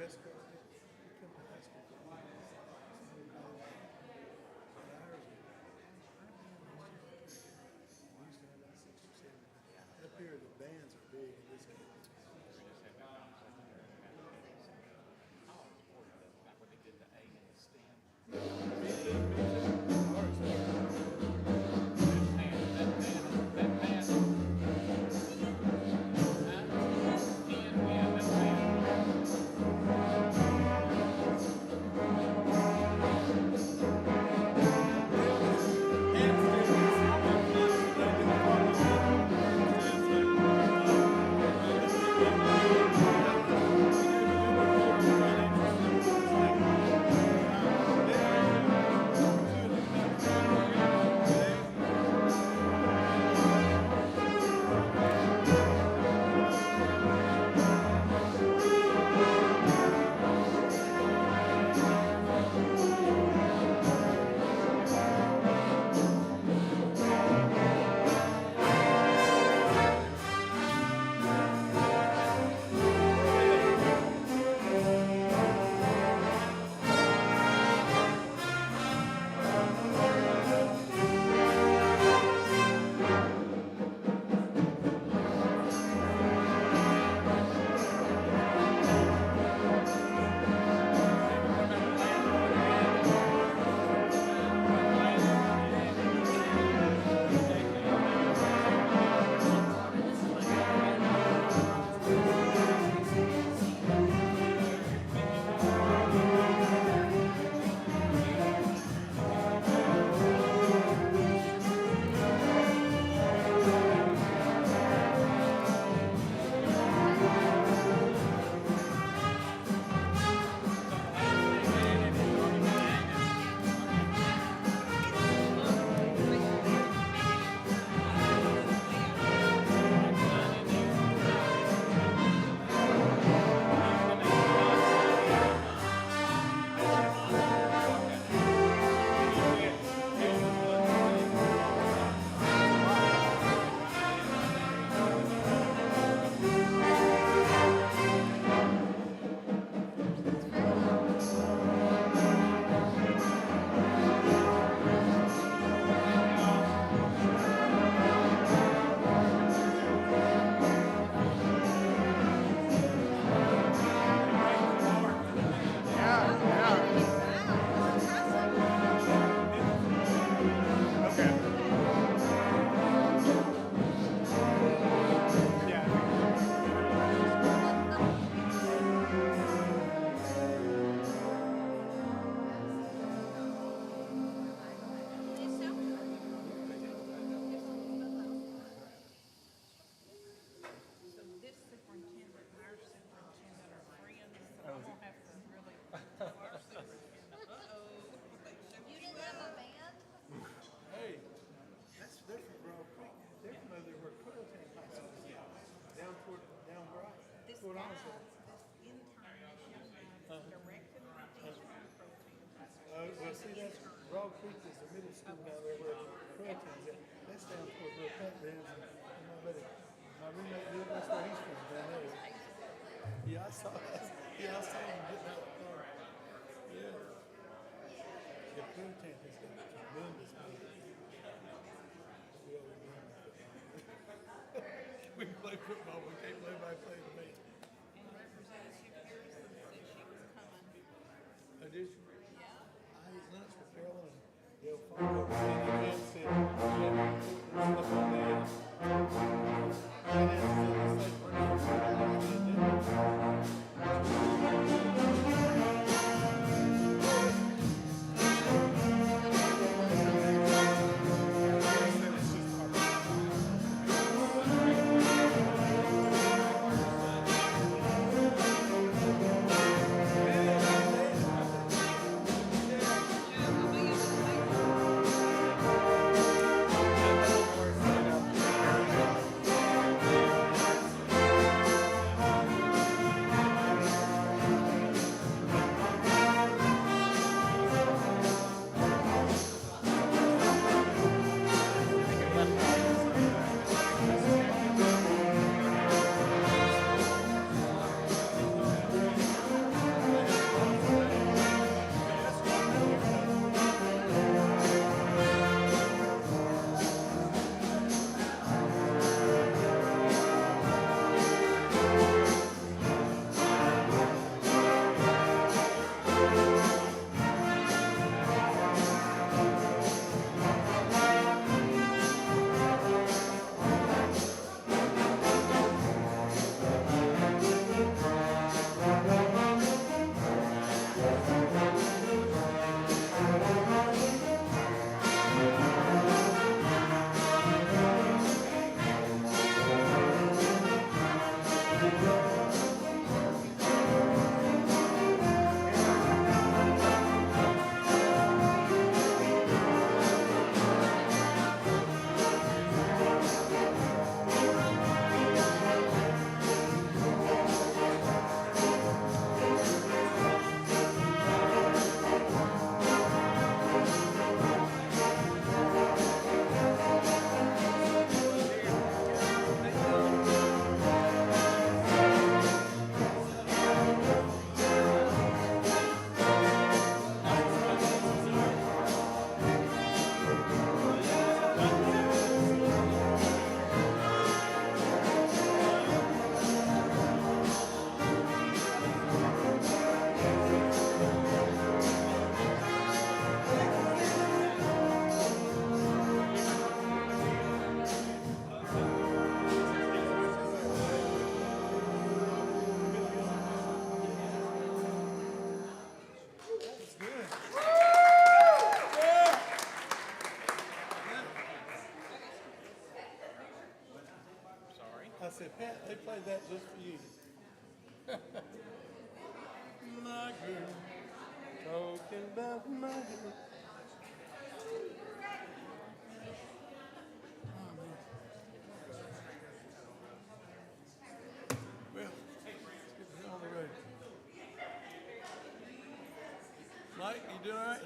West Coast, you come to high school. Up here, the bands are big in this campus. This internship directed by teacher protein. Well, see, that's Broad Creek is the middle school down there where Proteins at. That's down toward where Pat lives. And my roommate lives, that's where he's from, down there. Yeah, I saw that. Yeah, I saw him getting out of the car. Yeah. The Protein has got tremendous money. We can play football, we can't play by play the man. And Representative Harrison said she was coming. Oh, did you? Yeah. I ate lunch with Carolyn and they'll follow up and said, yeah, stuff on there. And it's like, My girl, talking about my girl. Oh, man. Well, let's get the hell on the road. Mike, you doing all right?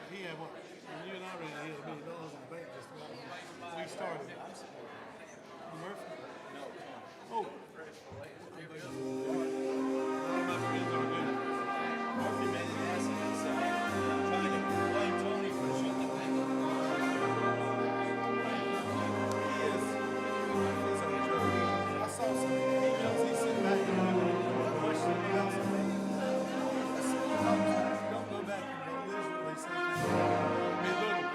He had what? You and I ran $1 million in the bank just about when we started. Murphy? No. Oh. All my friends are good. Murphy made an ass of himself trying to blame Tony for shooting the thing. He is. He's on the road. I saw some emails he sent back to me. Question emails. I said, don't go back and literally say things. Be little.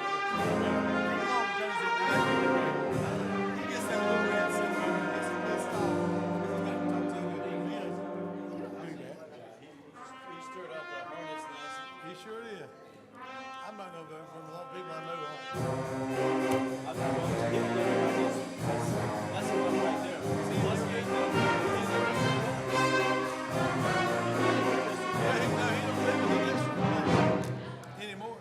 He gets that little red syndrome. He gets pissed off. He's got to talk to him. He doesn't do that. He stirred up a hornet's nest. He sure did. I'm not going to vote for him. A lot of people I know are. I'm not going to get it. That's the one right there. See, let's get that. Yeah, he don't live in the district anymore.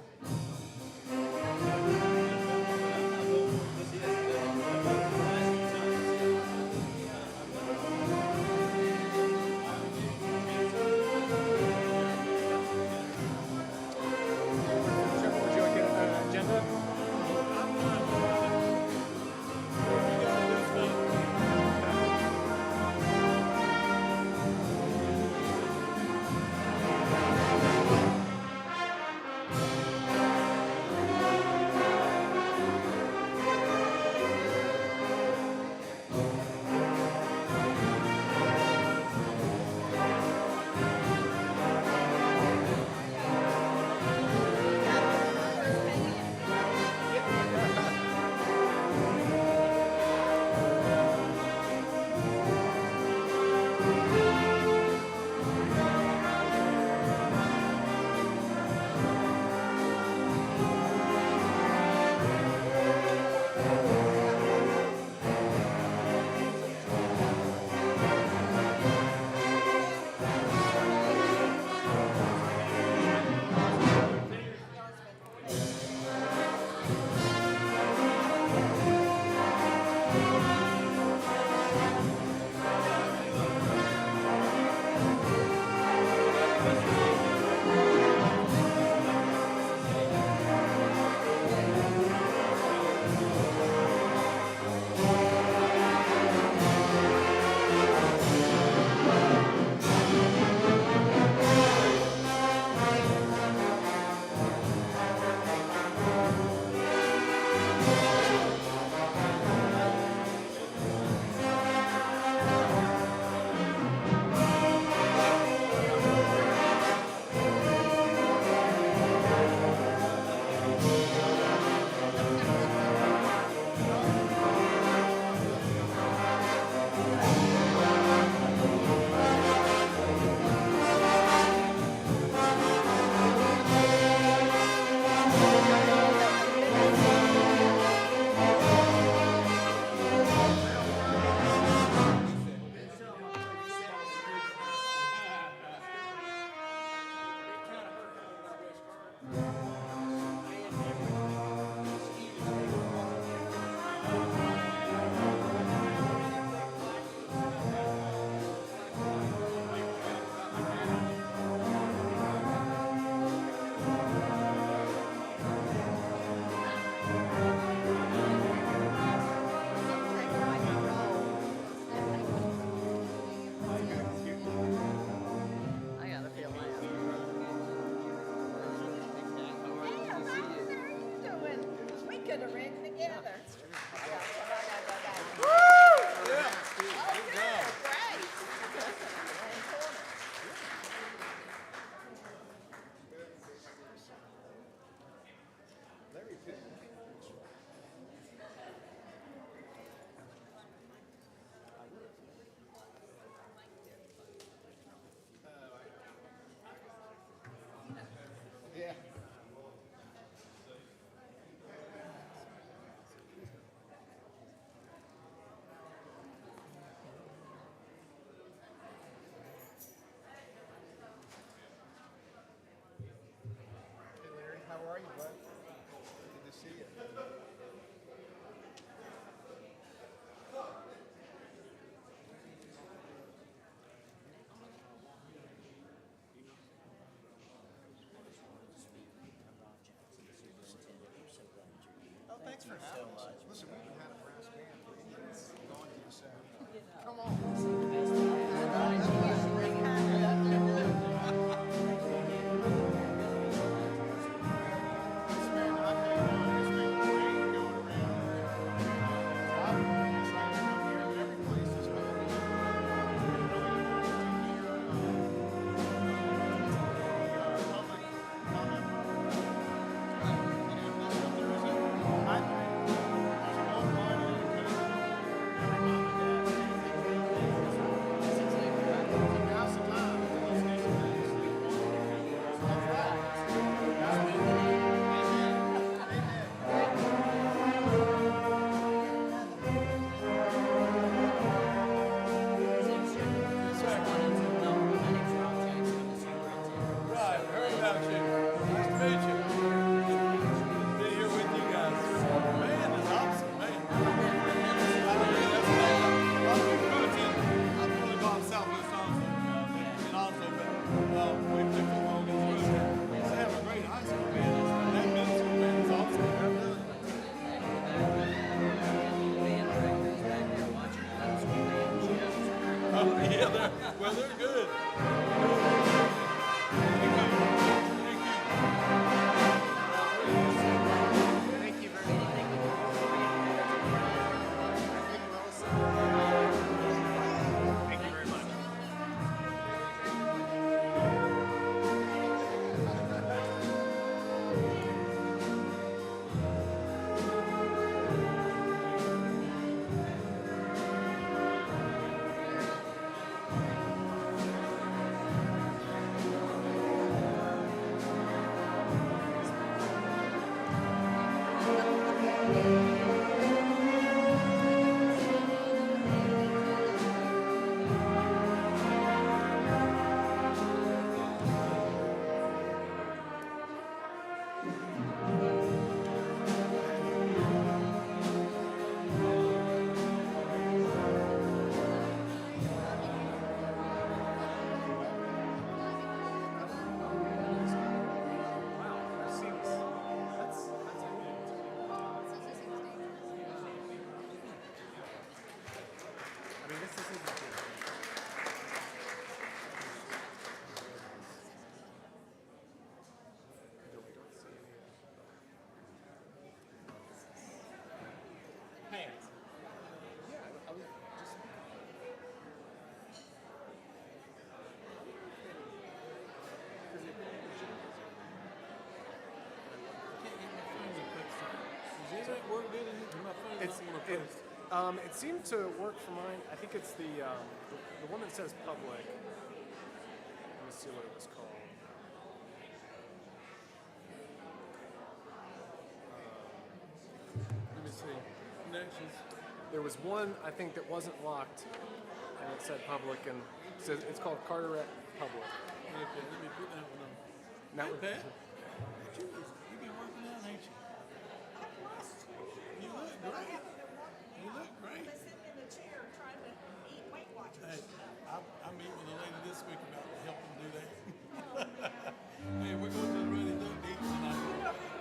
you, bud? Good to see you. Oh, thanks for having us. Listen, we even had a brass band for Indians going to the set. Come on. Well, they're good. Thank you very much. Thank you very much. It seemed to work for mine. I think it's the one that says public. Let me see what it was called. Let me see. Connections. There was one I think that wasn't locked, and it said public, and it says it's called Carteret Public. Okay, let me put that one on. That Hey, would- Pat, you've been working out, ain't you? You look great. You look great. They're sitting in the chair trying to eat Weight Watchers. Hey, I meet with a lady this week about helping do that. Hey, we're going to the Ready Duck to eat tonight.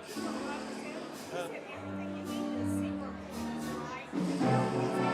You know what I said? He said everything you need to see where it's right.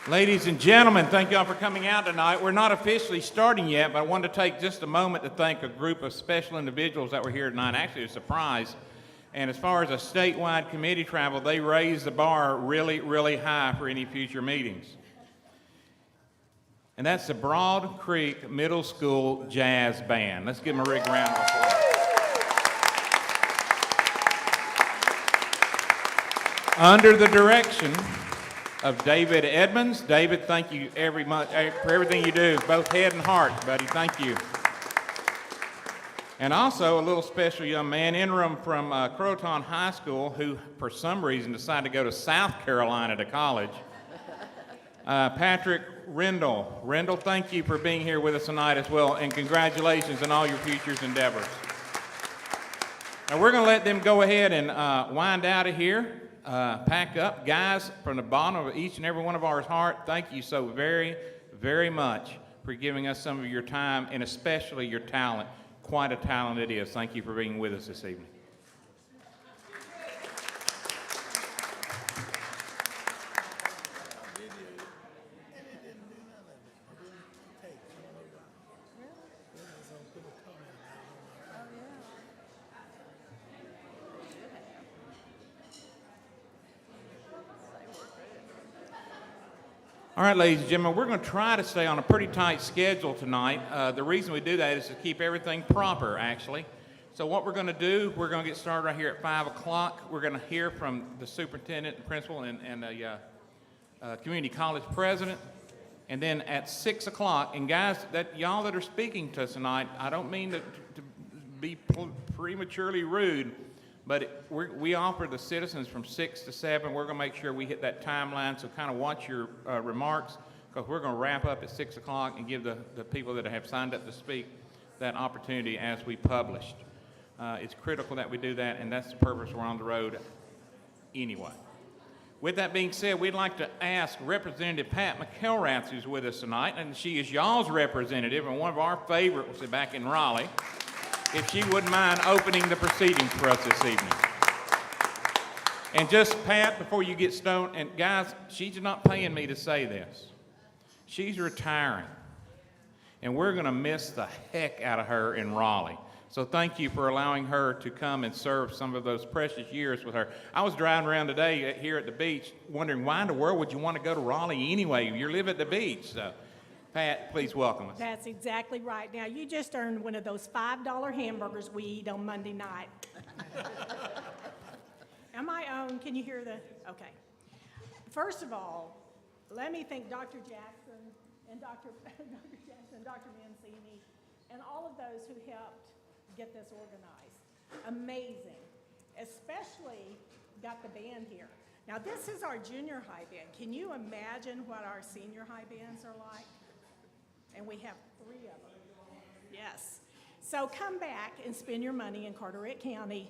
Ladies and gentlemen, thank you all for coming out tonight. We're not officially starting yet, but I wanted to take just a moment to thank a group of special individuals that were here tonight. Actually, a surprise. And as far as a statewide committee travel, they raised the bar really, really high for any future meetings. And that's the Broad Creek Middle School Jazz Band. Let's give them a big round of applause. Under the direction of David Edmonds. David, thank you for everything you do, both head and heart, buddy. Thank you. And also a little special young man, interim from Croton High School, who for some reason decided to go to South Carolina to college. Patrick Rendell. Rendell, thank you for being here with us tonight as well, and congratulations on all your future endeavors. Now we're going to let them go ahead and wind out of here. Pack up. Guys, from the bottom of each and every one of our heart, thank you so very, very much for giving us some of your time and especially your talent. Quite a talent it is. Thank you for being with us this evening. All right, ladies and gentlemen, we're going to try to stay on a pretty tight schedule tonight. The reason we do that is to keep everything proper, actually. So what we're going to do, we're going to get started right here at 5 o'clock. We're going to hear from the superintendent, and principal, and the community college president. And then at 6 o'clock, and guys, y'all that are speaking to us tonight, I don't mean to be prematurely rude, but we offer the citizens from 6 to 7. We're going to make sure we hit that timeline, so kind of watch your remarks, because we're going to wrap up at 6 o'clock and give the people that have signed up to speak that opportunity as we published. It's critical that we do that, and that's the purpose we're on the road anyway. With that being said, we'd like to ask Representative Pat McElrath, who's with us tonight, and she is y'all's representative and one of our favorites back in Raleigh, if she wouldn't mind opening the proceedings for us this evening. And just, Pat, before you get stoned, and guys, she's not paying me to say this. She's retiring, and we're going to miss the heck out of her in Raleigh. So thank you for allowing her to come and serve some of those precious years with her. I was driving around today here at the beach wondering why in the world would you want to go to Raleigh anyway? You live at the beach. So, Pat, please welcome us. That's exactly right. Now, you just earned one of those $5 hamburgers we eat on Monday night. Am I on? Can you hear the? Okay. First of all, let me thank Dr. Jackson and Dr. Mancini and all of those who helped get this organized. Amazing. Especially got the band here. Now, this is our junior high band. Can you imagine what our senior high bands are like? And we have 3 of them. Yes. So come back and spend your money in Carteret County.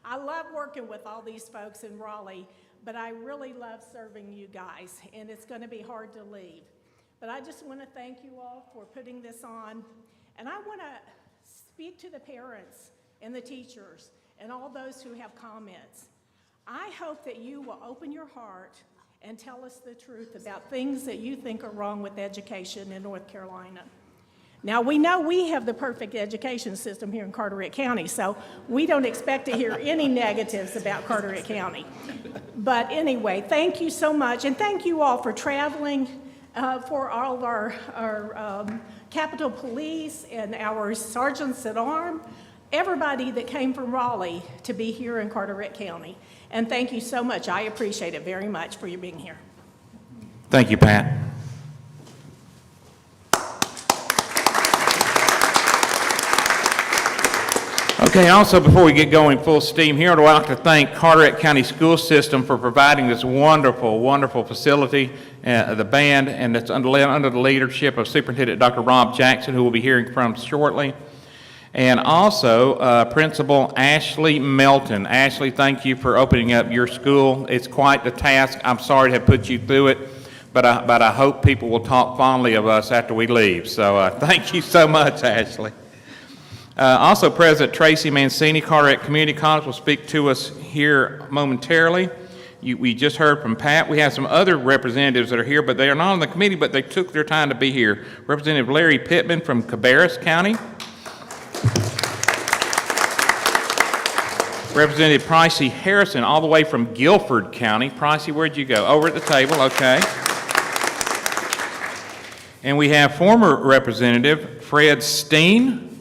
I love working with all these folks in Raleigh, but I really love serving you guys, and it's going to be hard to leave. But I just want to thank you all for putting this on, and I want to speak to the parents and the teachers and all those who have comments. I hope that you will open your heart and tell us the truth about things that you think are wrong with education in North Carolina. Now, we know we have the perfect education system here in Carteret County, so we don't expect to hear any negatives about Carteret County. But anyway, thank you so much, and thank you all for traveling, for all of our Capitol Police and our sergeants at arms, everybody that came from Raleigh to be here in Carteret County. And thank you so much. I appreciate it very much for you being here. Thank you, Pat. Okay, also before we get going full steam here, I'd like to thank Carteret County School System for providing this wonderful, wonderful facility, the band, and it's under the leadership of Superintendent Dr. Rob Jackson, who we'll be hearing from shortly. And also, Principal Ashley Melton. Ashley, thank you for opening up your school. It's quite the task. I'm sorry to have put you through it, but I hope people will talk fondly of us after we leave. So thank you so much, Ashley. Also, President Tracy Mancini, Carteret Community College, will speak to us here momentarily. We just heard from Pat. We have some other representatives that are here, but they are not on the committee, but they took their time to be here. Representative Larry Pittman from Cabarrus County. Representative Pricey Harrison, all the way from Guilford County. Pricey, where'd you go? Over at the table, okay. And we have former Representative Fred Steen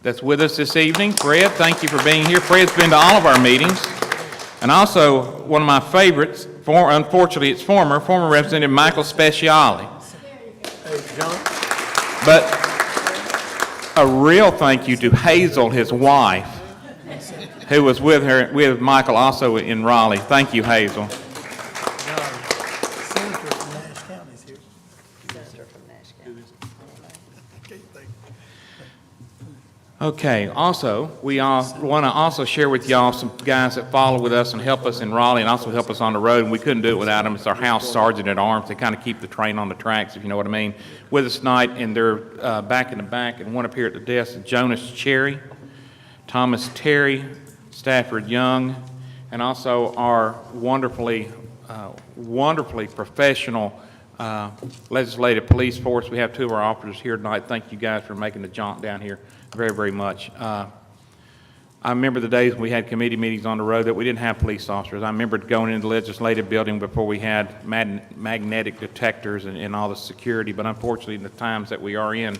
that's with us this evening. Fred, thank you for being here. Fred's been to all of our meetings. And also, one of my favorites, unfortunately it's former Representative Michael Speciale. Hey, John. But a real thank you to Hazel, his wife, who was with Michael also in Raleigh. Thank you, Hazel. Senator from Nash County is here. Senator from Nash County. Okay, thank you. Okay, also, we all want to also share with y'all some guys that follow with us and help us in Raleigh and also help us on the road, and we couldn't do it without them. It's our house sergeant at arms. They kind of keep the train on the tracks, if you know what I mean, with us tonight, and they're back in the back, and one up here at the desk, Jonas Cherry, Thomas Terry, Stafford Young, and also our wonderfully professional legislative police force. We have two of our officers here tonight. Thank you guys for making the jaunt down here very, very much. I remember the days when we had committee meetings on the road that we didn't have police officers. I remember going into the legislative building before we had magnetic detectors and all the security, but unfortunately in the times that we are in,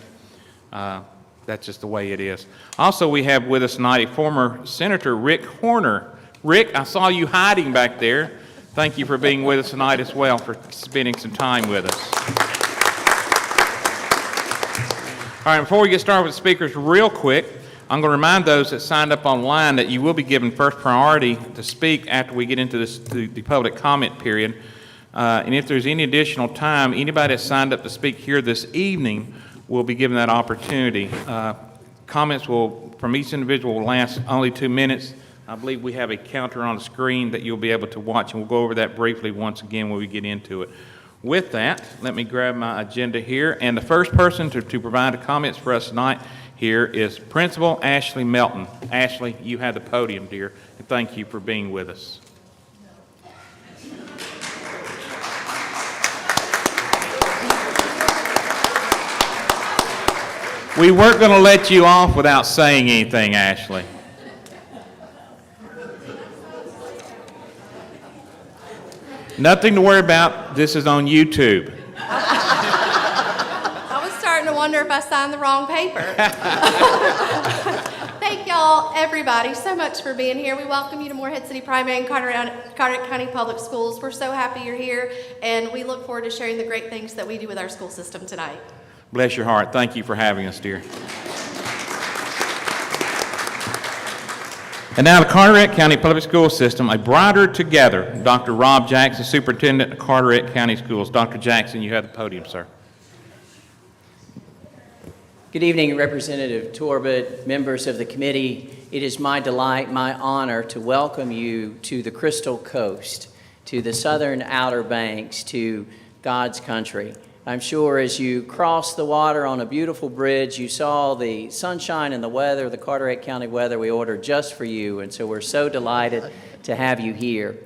that's just the way it is. Also, we have with us tonight a former Senator, Rick Horner. Rick, I saw you hiding back there. Thank you for being with us tonight as well, for spending some time with us. All right, before we get started with the speakers real quick, I'm going to remind those that signed up online that you will be given first priority to speak after we get into the public comment period. And if there's any additional time, anybody that signed up to speak here this evening will be given that opportunity. Comments from each individual will last only 2 minutes. I believe we have a counter on the screen that you'll be able to watch, and we'll go over that briefly once again when we get into it. With that, let me grab my agenda here, and the first person to provide the comments for us tonight here is Principal Ashley Melton. Ashley, you have the podium, dear, and thank you for being with us. We weren't going to let you off without saying anything, Ashley. Nothing to worry about. This is on YouTube. I was starting to wonder if I signed the wrong paper. Thank y'all, everybody, so much for being here. We welcome you to Moorhead City Primary and Carteret County Public Schools. We're so happy you're here, and we look forward to sharing the great things that we do with our school system tonight. Bless your heart. Thank you for having us, dear. And now the Carteret County Public School System, a brighter together. Dr. Rob Jackson, Superintendent of Carteret County Schools. Dr. Jackson, you have the podium, sir. Good evening, Representative Torbett, members of the committee. It is my delight, my honor to welcome you to the Crystal Coast, to the southern Outer Banks, to God's country. I'm sure as you crossed the water on a beautiful bridge, you saw the sunshine and the weather, the Carteret County weather we ordered just for you, and so we're so delighted to have you here.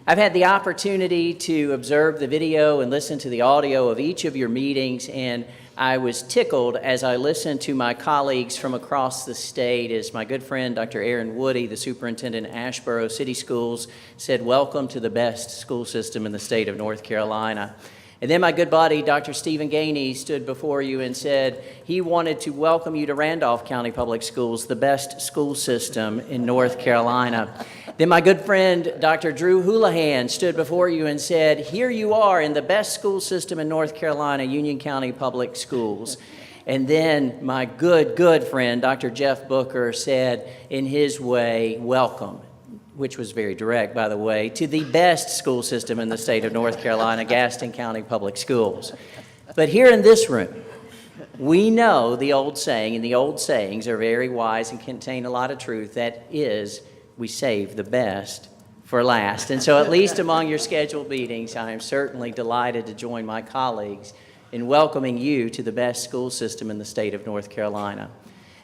I've had the opportunity to observe the video and listen to the audio of each of your meetings, and I was tickled as I listened to my colleagues from across the state as my good friend Dr. Aaron Woody, the superintendent at Asheboro City Schools, said, "Welcome to the best school system in the state of North Carolina." And then my good buddy, Dr. Stephen Gainey, stood before you and said he wanted to welcome you to Randolph County Public Schools, the best school system in North Carolina. Then my good friend, Dr. Drew Houlihan, stood before you and said, here you are in the best school system in North Carolina, Union County Public Schools. And then my good friend, Dr. Jeff Booker, said in his way, welcome, which was very direct, by the way, to the best school system in the state of North Carolina, Gaston County Public Schools. But here in this room, we know the old saying, and the old sayings are very wise and contain a lot of truth. That is, we save the best for last. And so at least among your scheduled meetings, I am certainly delighted to join my colleagues in welcoming you to the best school system in the state of North Carolina.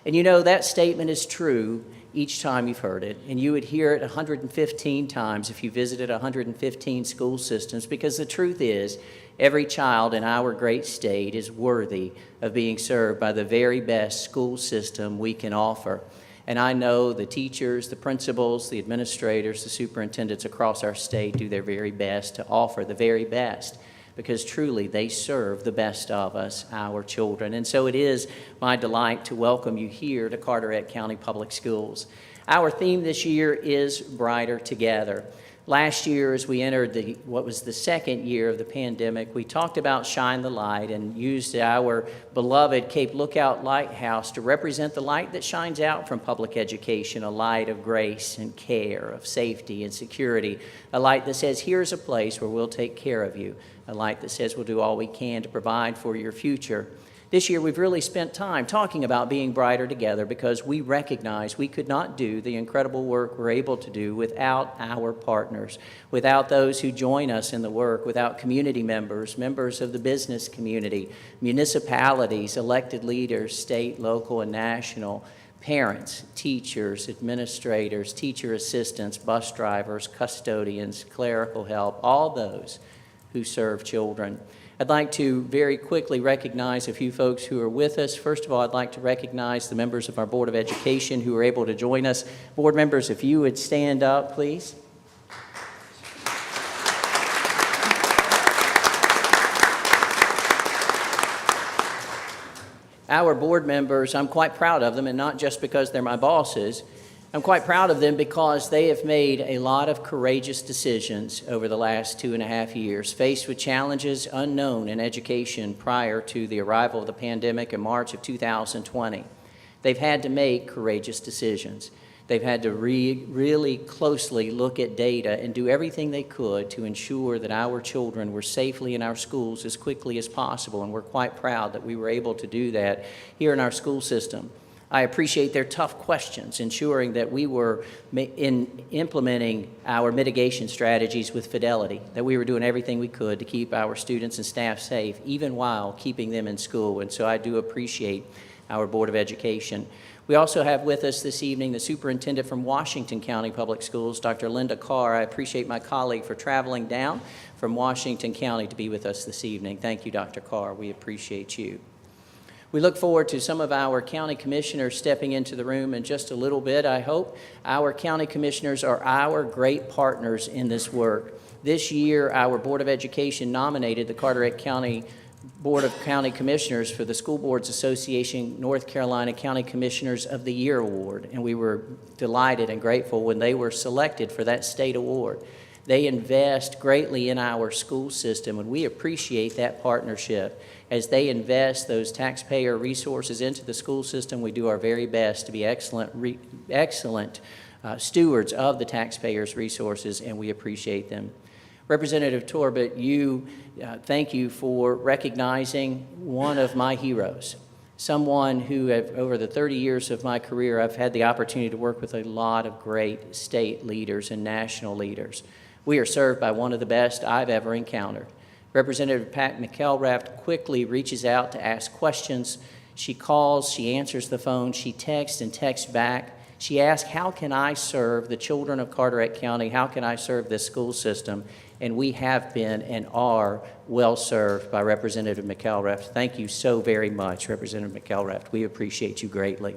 And you know, that statement is true each time you've heard it, and you would hear it 115 times if you visited 115 school systems, because the truth is, every child in our great state is worthy of being served by the very best school system we can offer. And I know the teachers, the principals, the administrators, the superintendents across our state do their very best to offer the very best, because truly they serve the best of us, our children. And so it is my delight to welcome you here to Carteret County Public Schools. Our theme this year is Brighter Together. Last year, as we entered what was the second year of the pandemic, we talked about Shine the Light and used our beloved Cape Lookout Lighthouse to represent the light that shines out from public education, a light of grace and care, of safety and security, a light that says, here's a place where we'll take care of you, a light that says we'll do all we can to provide for your future. This year, we've really spent time talking about being brighter together because we recognize we could not do the incredible work we're able to do without our partners, without those who join us in the work, without community members, members of the business community, municipalities, elected leaders, state, local, and national, parents, teachers, administrators, teacher assistants, bus drivers, custodians, clerical help, all those who serve children. I'd like to very quickly recognize a few folks who are with us. First of all, I'd like to recognize the members of our Board of Education who are able to join us. Board members, if you would stand up, please. Our board members, I'm quite proud of them, and not just because they're my bosses. I'm quite proud of them because they have made a lot of courageous decisions over the last 2.5 years, faced with challenges unknown in education prior to the arrival of the pandemic in March of 2020. They've had to make courageous decisions. They've had to really closely look at data and do everything they could to ensure that our children were safely in our schools as quickly as possible, and we're quite proud that we were able to do that here in our school system. I appreciate their tough questions, ensuring that we were implementing our mitigation strategies with fidelity, that we were doing everything we could to keep our students and staff safe, even while keeping them in school. And so I do appreciate our Board of Education. We also have with us this evening the Superintendent from Washington County Public Schools, Dr. Linda Carr. I appreciate my colleague for traveling down from Washington County to be with us this evening. Thank you, Dr. Carr. We appreciate you. We look forward to some of our county commissioners stepping into the room in just a little bit, I hope. Our county commissioners are our great partners in this work. This year, our Board of Education nominated the Carteret County Board of County Commissioners for the School Boards Association North Carolina County Commissioners of the Year Award, and we were delighted and grateful when they were selected for that state award. They invest greatly in our school system, and we appreciate that partnership. As they invest those taxpayer resources into the school system, we do our very best to be excellent stewards of the taxpayers' resources, and we appreciate them. Representative Torbett, thank you for recognizing one of my heroes, someone who, over the 30 years of my career, I've had the opportunity to work with a lot of great state leaders and national leaders. We are served by one of the best I've ever encountered. Representative Pat McElrath quickly reaches out to ask questions. She calls, she answers the phone, she texts and texts back. She asks, how can I serve the children of Carteret County? How can I serve this school system? And we have been and are well served by Representative McElrath. Thank you so very much, Representative McElrath. We appreciate you greatly.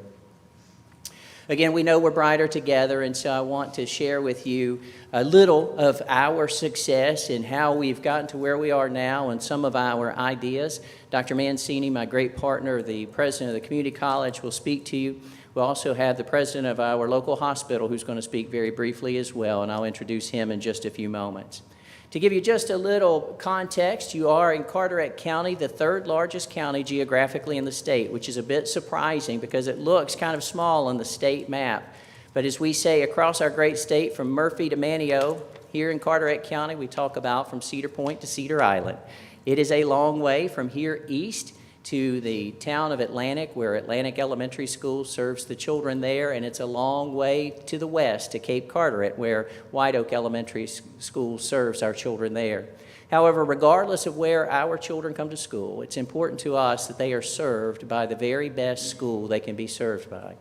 Again, we know we're brighter together, and so I want to share with you a little of our success and how we've gotten to where we are now and some of our ideas. Dr. Mancini, my great partner, the president of the community college, will speak to you. We'll also have the president of our local hospital who's going to speak very briefly as well, and I'll introduce him in just a few moments. To give you just a little context, you are in Carteret County, the third largest county geographically in the state, which is a bit surprising because it looks kind of small on the state map. But as we say across our great state, from Murphy to Manteo, here in Carteret County, we talk about from Cedar Point to Cedar Island. It is a long way from here east to the town of Atlantic, where Atlantic Elementary School serves the children there, and it's a long way to the west to Cape Carteret, where White Oak Elementary School serves our children there. However, regardless of where our children come to school, it's important to us that they are served by the very best school they can be served by.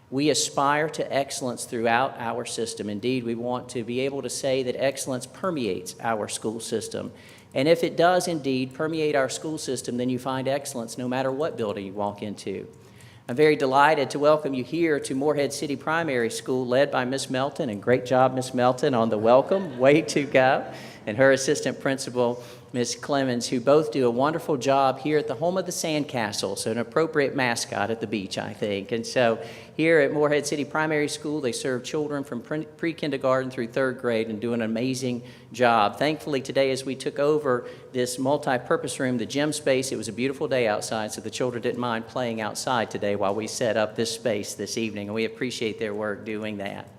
We aspire to excellence throughout our system. Indeed, we want to be able to say that excellence permeates our school system. And if it does indeed permeate our school system, then you find excellence no matter what building you walk into. I'm very delighted to welcome you here to Morehead City Primary School, led by Ms. Melton, and great job, Ms. Melton, on the welcome. Way to go. And her assistant principal, Ms. Clemens, who both do a wonderful job here at the home of the Sandcastle, so an appropriate mascot at the beach, I think. And so here at Morehead City Primary School, they serve children from pre-kindergarten through third grade and do an amazing job. Thankfully, today, as we took over this multi-purpose room, the gym space, it was a beautiful day outside, so the children didn't mind playing outside today while we set up this space this evening, and we appreciate their work doing that.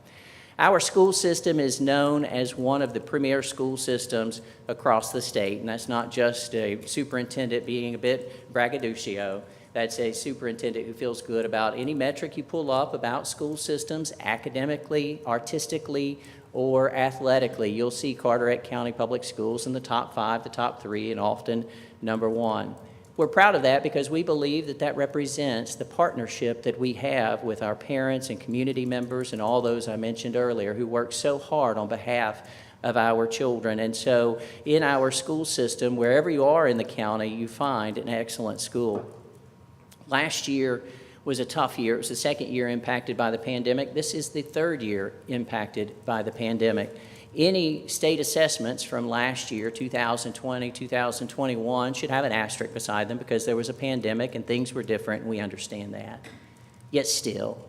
Our school system is known as one of the premier school systems across the state, and that's not just a superintendent being a bit braggadocio. That's a superintendent who feels good about any metric you pull up about school systems, academically, artistically, or athletically. You'll see Carteret County Public Schools in the top 5, the top 3, and often number 1. We're proud of that because we believe that that represents the partnership that we have with our parents and community members and all those I mentioned earlier who work so hard on behalf of our children. And so in our school system, wherever you are in the county, you find an excellent school. Last year was a tough year. It was the second year impacted by the pandemic. This is the third year impacted by the pandemic. Any state assessments from last year, 2020, 2021, should have an asterisk beside them because there was a pandemic and things were different, and we understand that. Yet still,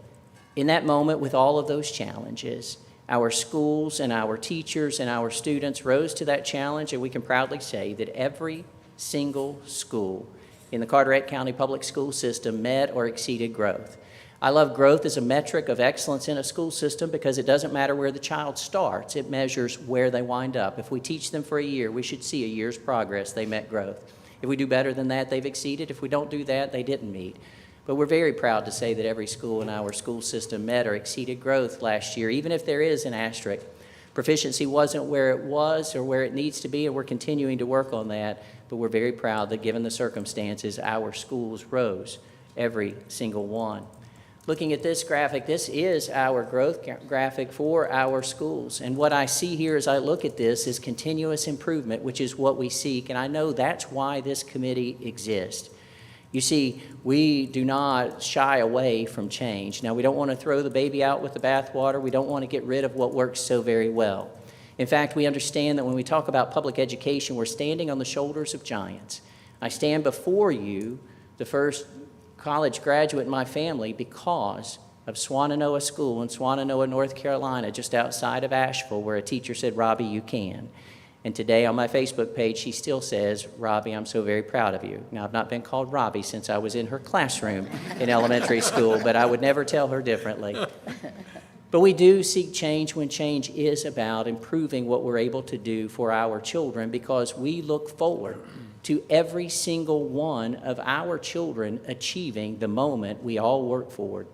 in that moment with all of those challenges, our schools and our teachers and our students rose to that challenge, and we can proudly say that every single school in the Carteret County Public School System met or exceeded growth. I love growth as a metric of excellence in a school system because it doesn't matter where the child starts. It measures where they wind up. If we teach them for a year, we should see a year's progress. They met growth. If we do better than that, they've exceeded. If we don't do that, they didn't meet. But we're very proud to say that every school in our school system met or exceeded growth last year, even if there is an asterisk. Proficiency wasn't where it was or where it needs to be, and we're continuing to work on that. But we're very proud that given the circumstances, our schools rose, every single one. Looking at this graphic, this is our growth graphic for our schools. And what I see here as I look at this is continuous improvement, which is what we seek. And I know that's why this committee exists. You see, we do not shy away from change. Now, we don't want to throw the baby out with the bathwater. We don't want to get rid of what works so very well. In fact, we understand that when we talk about public education, we're standing on the shoulders of giants. I stand before you, the first college graduate in my family, because of Swannanoa School in Swannanoa, North Carolina, just outside of Asheville, where a teacher said, "Robbie, you can." And today on my Facebook page, she still says, "Robbie, I'm so very proud of you." Now, I've not been called Robbie since I was in her classroom in elementary school, but I would never tell her differently. But we do seek change when change is about improving what we're able to do for our children, because we look forward to every single one of our children achieving the moment we all work for.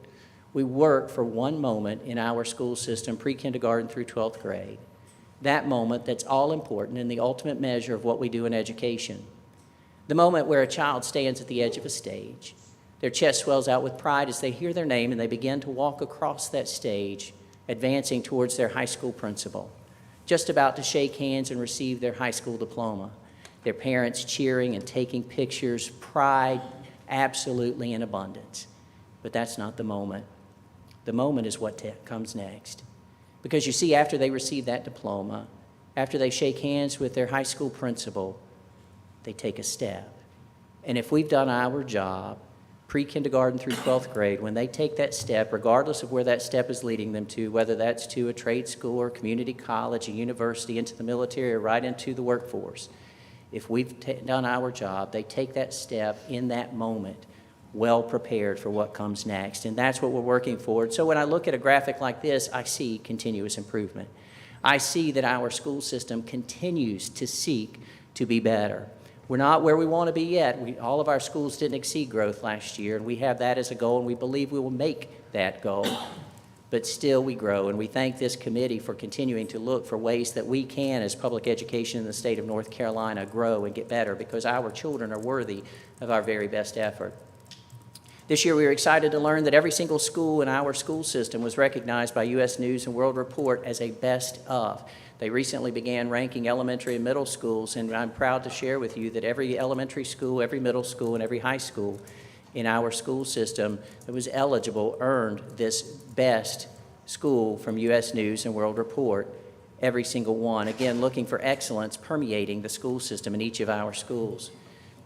We work for one moment in our school system, pre-kindergarten through 12th grade. That moment that's all important and the ultimate measure of what we do in education. The moment where a child stands at the edge of a stage. Their chest swells out with pride as they hear their name and they begin to walk across that stage, advancing towards their high school principal, just about to shake hands and receive their high school diploma. Their parents cheering and taking pictures, pride absolutely in abundance. But that's not the moment. The moment is what comes next. Because you see, after they receive that diploma, after they shake hands with their high school principal, they take a step. And if we've done our job, pre-kindergarten through 12th grade, when they take that step, regardless of where that step is leading them to, whether that's to a trade school or community college, a university, into the military, or right into the workforce, if we've done our job, they take that step in that moment, well prepared for what comes next. And that's what we're working for. So when I look at a graphic like this, I see continuous improvement. I see that our school system continues to seek to be better. We're not where we want to be yet. All of our schools didn't exceed growth last year, and we have that as a goal, and we believe we will make that goal. But still we grow, and we thank this committee for continuing to look for ways that we can, as public education in the state of North Carolina, grow and get better, because our children are worthy of our very best effort. This year, we were excited to learn that every single school in our school system was recognized by U.S. News and World Report as a best of. They recently began ranking elementary and middle schools, and I'm proud to share with you that every elementary school, every middle school, and every high school in our school system that was eligible earned this best school from U.S. News and World Report, every single one. Again, looking for excellence permeating the school system in each of our schools.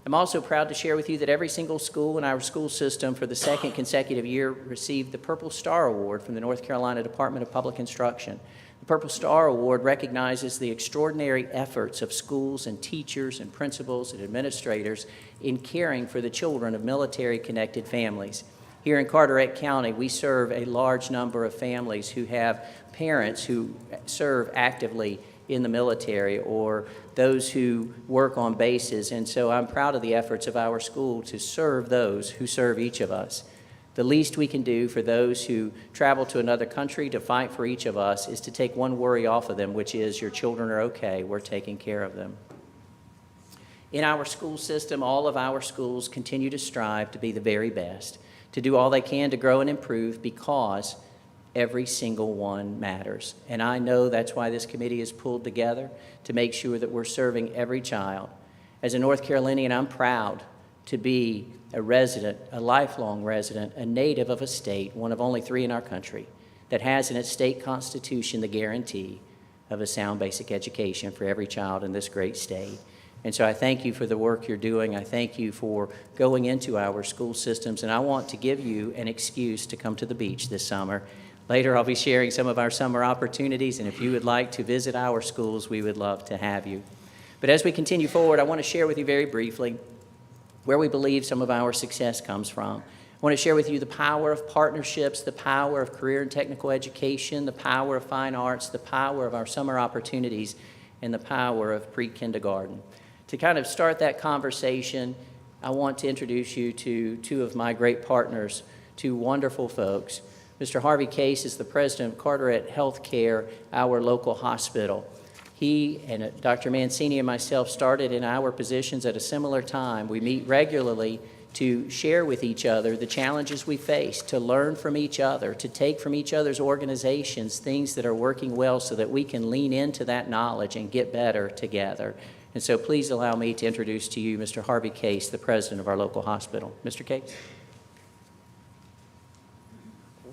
I'm also proud to share with you that every single school in our school system for the second consecutive year received the Purple Star Award from the North Carolina Department of Public Instruction. The Purple Star Award recognizes the extraordinary efforts of schools and teachers and principals and administrators in caring for the children of military-connected families. Here in Carteret County, we serve a large number of families who have parents who serve actively in the military or those who work on bases, and so I'm proud of the efforts of our school to serve those who serve each of us. The least we can do for those who travel to another country to fight for each of us is to take one worry off of them, which is your children are okay, we're taking care of them. In our school system, all of our schools continue to strive to be the very best, to do all they can to grow and improve because every single one matters. And I know that's why this committee is pulled together to make sure that we're serving every child. As a North Carolinian, I'm proud to be a resident, a lifelong resident, a native of a state, one of only 3 in our country, that has in its state constitution the guarantee of a sound basic education for every child in this great state. And so I thank you for the work you're doing. I thank you for going into our school systems, and I want to give you an excuse to come to the beach this summer. Later, I'll be sharing some of our summer opportunities, and if you would like to visit our schools, we would love to have you. But as we continue forward, I want to share with you very briefly where we believe some of our success comes from. I want to share with you the power of partnerships, the power of career and technical education, the power of fine arts, the power of our summer opportunities, and the power of pre-kindergarten. To kind of start that conversation, I want to introduce you to 2 of my great partners, 2 wonderful folks. Mr. Harvey Case is the president of Carteret Healthcare, our local hospital. He and Dr. Mancini and myself started in our positions at a similar time. We meet regularly to share with each other the challenges we face, to learn from each other, to take from each other's organizations things that are working well so that we can lean into that knowledge and get better together. And so please allow me to introduce to you Mr. Harvey Case, the president of our local hospital. Mr. Case.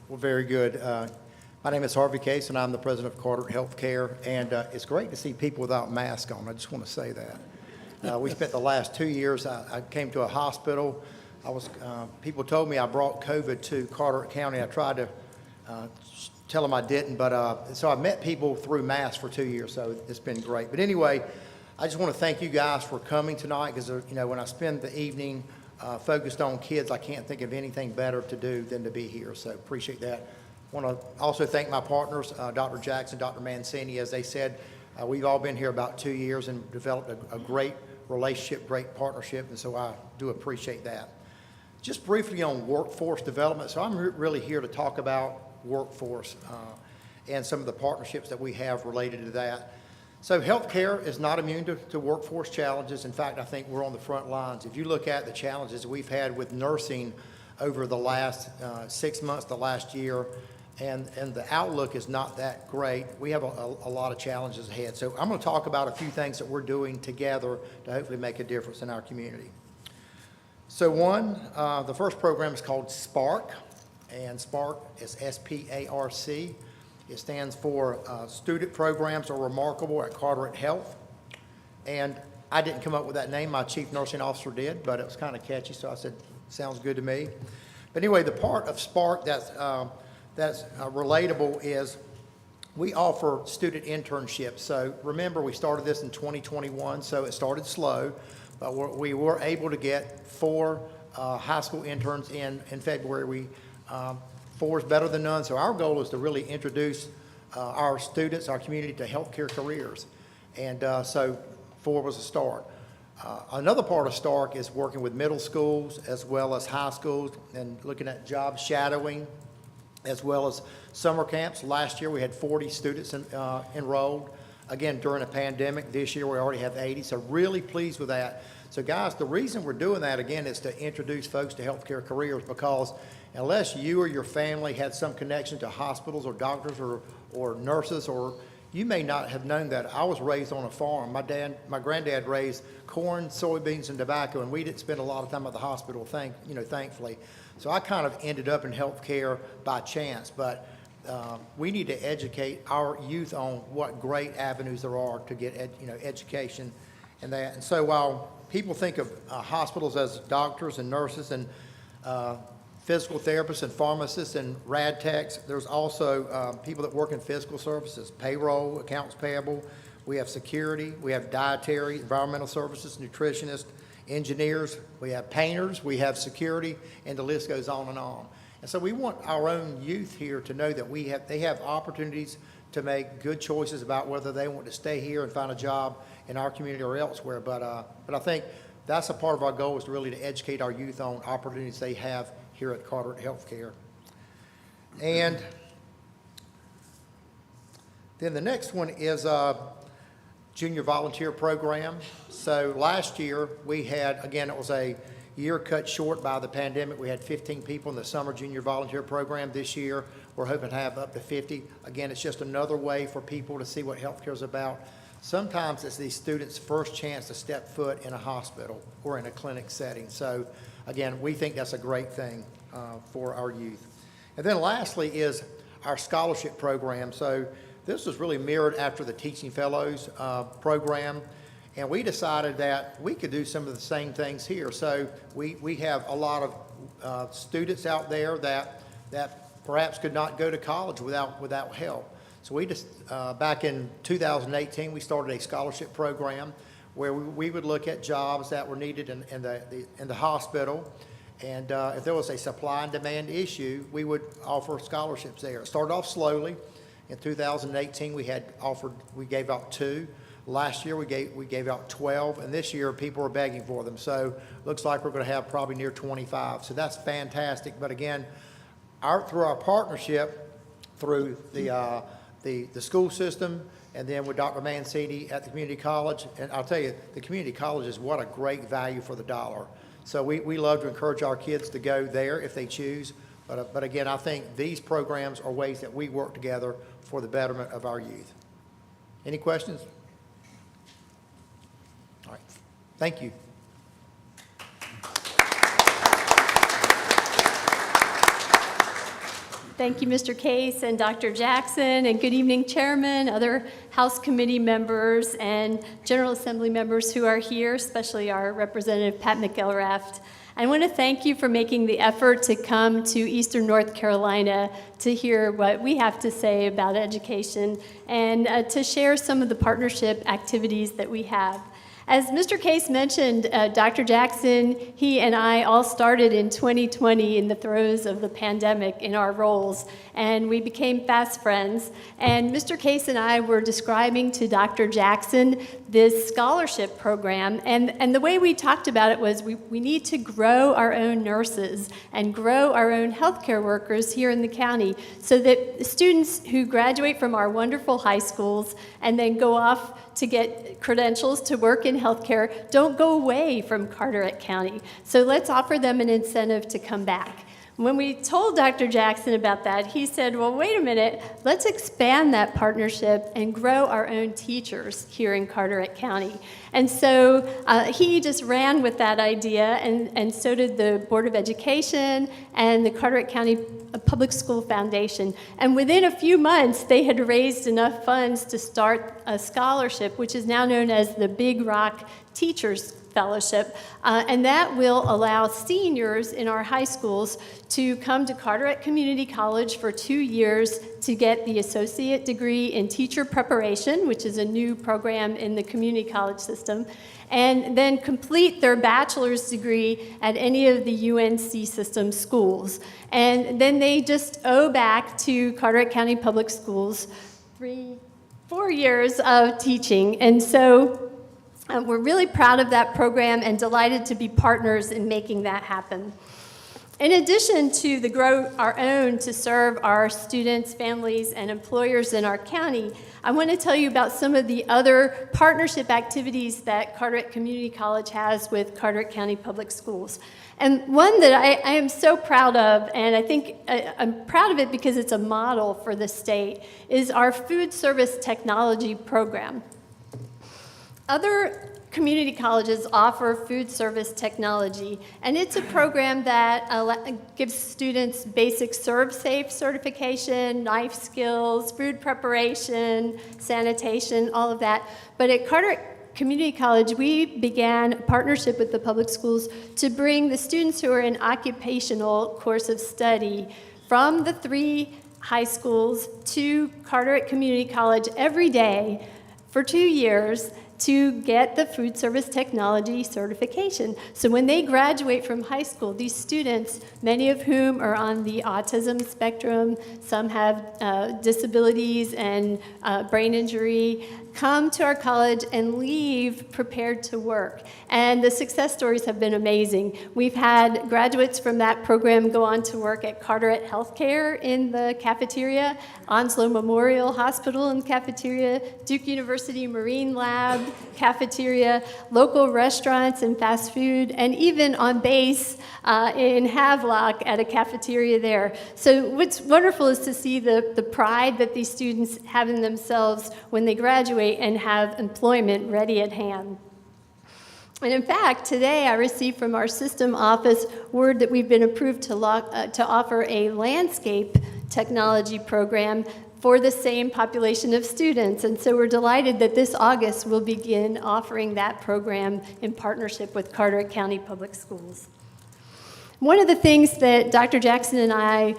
Well, very good. My name is Harvey Case, and I'm the president of Carteret Healthcare, and it's great to see people without masks on. I just want to say that. We spent the last 2 years, I came to a hospital. People told me I brought COVID to Carteret County. I tried to tell them I didn't, but so I met people through masks for 2 years, so it's been great. But anyway, I just want to thank you guys for coming tonight because, when I spend the evening focused on kids, I can't think of anything better to do than to be here, so appreciate that. I want to also thank my partners, Dr. Jackson, Dr. Mancini. As they said, we've all been here about 2 years and developed a great relationship, great partnership, and so I do appreciate that. Just briefly on workforce development, so I'm really here to talk about workforce and some of the partnerships that we have related to that. So healthcare is not immune to workforce challenges. In fact, I think we're on the front lines. If you look at the challenges we've had with nursing over the last 6 months, the last year, and the outlook is not that great, we have a lot of challenges ahead. So I'm going to talk about a few things that we're doing together to hopefully make a difference in our community. So the first program is called SPARC, and SPARC is S-P-A-R-C. It stands for Student Programs Are Remarkable at Carteret Health. And I didn't come up with that name, my chief nursing officer did, but it was kind of catchy, so I said, sounds good to me. But anyway, the part of SPARC that's relatable is we offer student internships. So remember, we started this in 2021, so it started slow, but we were able to get 4 high school interns in February. 4 is better than none, so our goal is to really introduce our students, our community to healthcare careers. And so 4 was a start. Another part of STARC is working with middle schools as well as high schools and looking at job shadowing as well as summer camps. Last year we had 40 students enrolled. again, during a pandemic. This year, we already have 80, so really pleased with that. So guys, the reason we're doing that, again, is to introduce folks to healthcare careers, because unless you or your family had some connection to hospitals or doctors or nurses, or you may not have known that. I was raised on a farm. My granddad raised corn, soybeans, and tobacco, and we didn't spend a lot of time at the hospital, thankfully. So I kind of ended up in healthcare by chance, but we need to educate our youth on what great avenues there are to get education and that. And so while people think of hospitals as doctors and nurses and physical therapists and pharmacists and rad techs, there's also people that work in physical services, payroll, accounts payable. We have security, we have dietary, environmental services, nutritionists, engineers, we have painters, we have security, and the list goes on and on. And so we want our own youth here to know that they have opportunities to make good choices about whether they want to stay here and find a job in our community or elsewhere. But I think that's a part of our goal, is to really to educate our youth on opportunities they have here at Carteret Healthcare. And then the next one is junior volunteer program. So last year we had, again, it was a year cut short by the pandemic. We had 15 people in the summer junior volunteer program. This year we're hoping to have up to 50. Again, it's just another way for people to see what healthcare is about. Sometimes it's these students' first chance to step foot in a hospital or in a clinic setting. So again, we think that's a great thing for our youth. And then lastly is our scholarship program. So this was really mirrored after the Teaching Fellows program, and we decided that we could do some of the same things here. So we have a lot of students out there that perhaps could not go to college without help. So we just, back in 2018, we started a scholarship program where we would look at jobs that were needed in the hospital, and if there was a supply and demand issue, we would offer scholarships there. It started off slowly. In 2018, we gave out 2. Last year, we gave out 12, and this year, people are begging for them. So looks like we're going to have probably near 25. So that's fantastic. But again, through our partnership, through the school system, and then with Dr. Mancini at the community college, and I'll tell you, the community college is what a great value for the dollar. So we love to encourage our kids to go there if they choose. But again, I think these programs are ways that we work together for the betterment of our youth. Any questions? All right. Thank you. Thank you, Mr. Case and Dr. Jackson, and good evening, Chairman, other House Committee members, and General Assembly members who are here, especially our Representative Pat McElraft. I want to thank you for making the effort to come to Eastern North Carolina to hear what we have to say about education and to share some of the partnership activities that we have. As Mr. Case mentioned, Dr. Jackson, he and I all started in 2020 in the throes of the pandemic in our roles, and we became fast friends. And Mr. Case and I were describing to Dr. Jackson this scholarship program, and the way we talked about it was we need to grow our own nurses and grow our own healthcare workers here in the county so that students who graduate from our wonderful high schools and then go off to get credentials to work in healthcare don't go away from Carteret County. So let's offer them an incentive to come back. When we told Dr. Jackson about that, he said, well, wait a minute, let's expand that partnership and grow our own teachers here in Carteret County. And so he just ran with that idea, and so did the Board of Education and the Carteret County Public School Foundation. And within a few months, they had raised enough funds to start a scholarship, which is now known as the Big Rock Teachers Fellowship, and that will allow seniors in our high schools to come to Carteret Community College for 2 years to get the associate degree in teacher preparation, which is a new program in the community college system, and then complete their bachelor's degree at any of the UNC system schools. And then they just owe back to Carteret County Public Schools 4 years of teaching. And so we're really proud of that program and delighted to be partners in making that happen. In addition to the Grow Our Own to serve our students, families, and employers in our county, I want to tell you about some of the other partnership activities that Carteret Community College has with Carteret County Public Schools. And one that I am so proud of, and I think I'm proud of it because it's a model for the state, is our food service technology program. Other community colleges offer food service technology, and it's a program that gives students basic ServSafe certification, knife skills, food preparation, sanitation, all of that. But at Carteret Community College, we began a partnership with the public schools to bring the students who are in occupational course of study from the 3 high schools to Carteret Community College every day for 2 years to get the food service technology certification. So when they graduate from high school, these students, many of whom are on the autism spectrum, some have disabilities and brain injury, come to our college and leave prepared to work. And the success stories have been amazing. We've had graduates from that program go on to work at Carteret Healthcare in the cafeteria, Onslow Memorial Hospital in the cafeteria, Duke University Marine Lab cafeteria, local restaurants and fast food, and even on base in Havelock at a cafeteria there. So what's wonderful is to see the pride that these students have in themselves when they graduate and have employment ready at hand. And in fact, today I received from our system office word that we've been approved to offer a landscape technology program for the same population of students. And so we're delighted that this August we'll begin offering that program in partnership with Carteret County Public Schools. One of the things that Dr. Jackson and I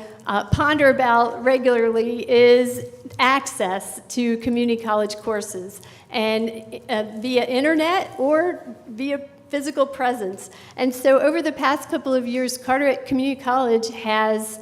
ponder about regularly is access to community college courses, and via internet or via physical presence. And so over the past couple of years, Carteret Community College has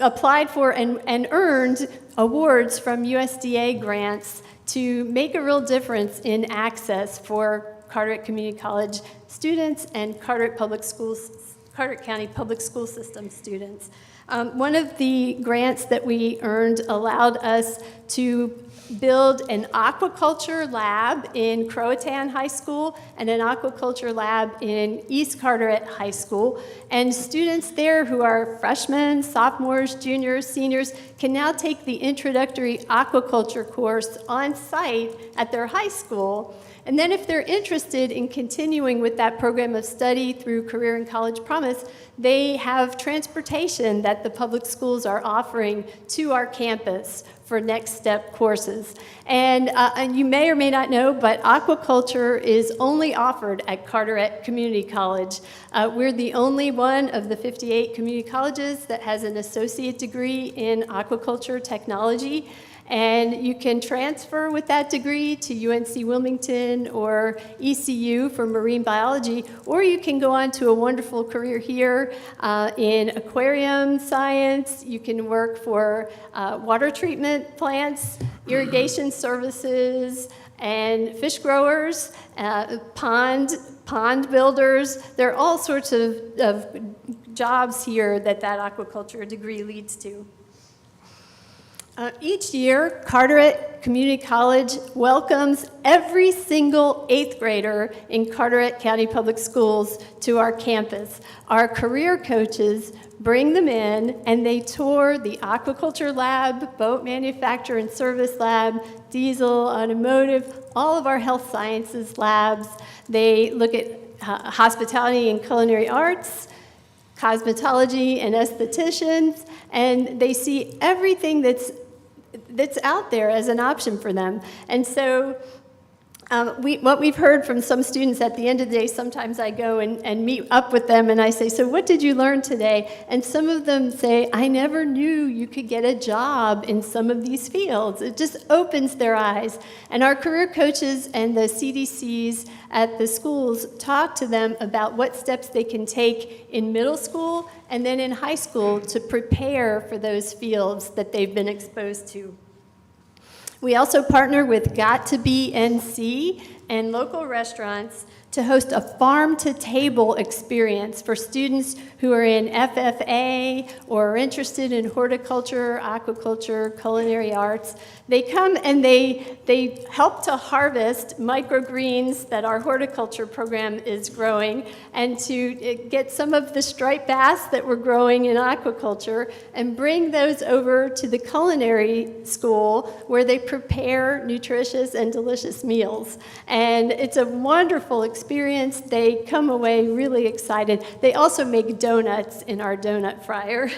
applied for and earned awards from USDA grants to make a real difference in access for Carteret Community College students and Carteret County Public School System students. One of the grants that we earned allowed us to build an aquaculture lab in Croatan High School and an aquaculture lab in East Carteret High School. And students there who are freshmen, sophomores, juniors, seniors can now take the introductory aquaculture course on site at their high school. And then if they're interested in continuing with that program of study through Career and College Promise, they have transportation that the public schools are offering to our campus for next step courses. And you may or may not know, but aquaculture is only offered at Carteret Community College. We're the only one of the 58 community colleges that has an associate degree in aquaculture technology. And you can transfer with that degree to UNC Wilmington or ECU for marine biology, or you can go on to a wonderful career here in aquarium science. You can work for water treatment plants, irrigation services, and fish growers, pond builders. There are all sorts of jobs here that aquaculture degree leads to. Each year, Carteret Community College welcomes every single 8th grader in Carteret County Public Schools to our campus. Our career coaches bring them in and they tour the aquaculture lab, boat manufacture and service lab, diesel, automotive, all of our health sciences labs. They look at hospitality and culinary arts, cosmetology and estheticians, and they see everything that's out there as an option for them. And so what we've heard from some students at the end of the day, sometimes I go and meet up with them and I say, so what did you learn today? And some of them say, I never knew you could get a job in some of these fields. It just opens their eyes. And our career coaches and the CDCs at the schools talk to them about what steps they can take in middle school and then in high school to prepare for those fields that they've been exposed to. We also partner with Got to Be NC and local restaurants to host a farm-to-table experience for students who are in FFA or are interested in horticulture, aquaculture, culinary arts. They come and they help to harvest microgreens that our horticulture program is growing, and to get some of the striped bass that we're growing in aquaculture and bring those over to the culinary school where they prepare nutritious and delicious meals. And it's a wonderful experience. They come away really excited. They also make donuts in our donut fryer.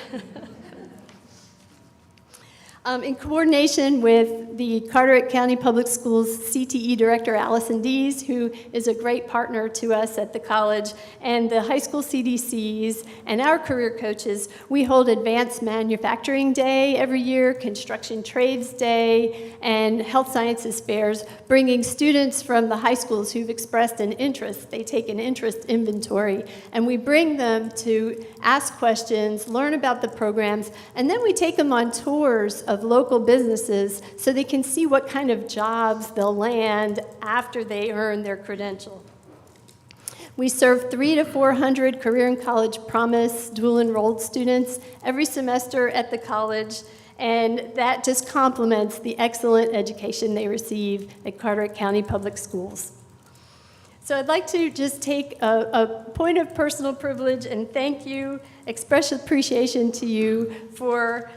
In coordination with the Carteret County Public Schools CTE Director, Allison Dees, who is a great partner to us at the college, and the high school CDCs and our career coaches, we hold Advanced Manufacturing Day every year, Construction Trades Day, and Health Sciences Fairs, bringing students from the high schools who've expressed an interest. They take an interest inventory, and we bring them to ask questions, learn about the programs, and then we take them on tours of local businesses so they can see what kind of jobs they'll land after they earn their credential. We serve 300 to 400 Career and College Promise dual-enrolled students every semester at the college, and that just complements the excellent education they receive at Carteret County Public Schools. So I'd like to just take a point of personal privilege and thank you, express appreciation to you for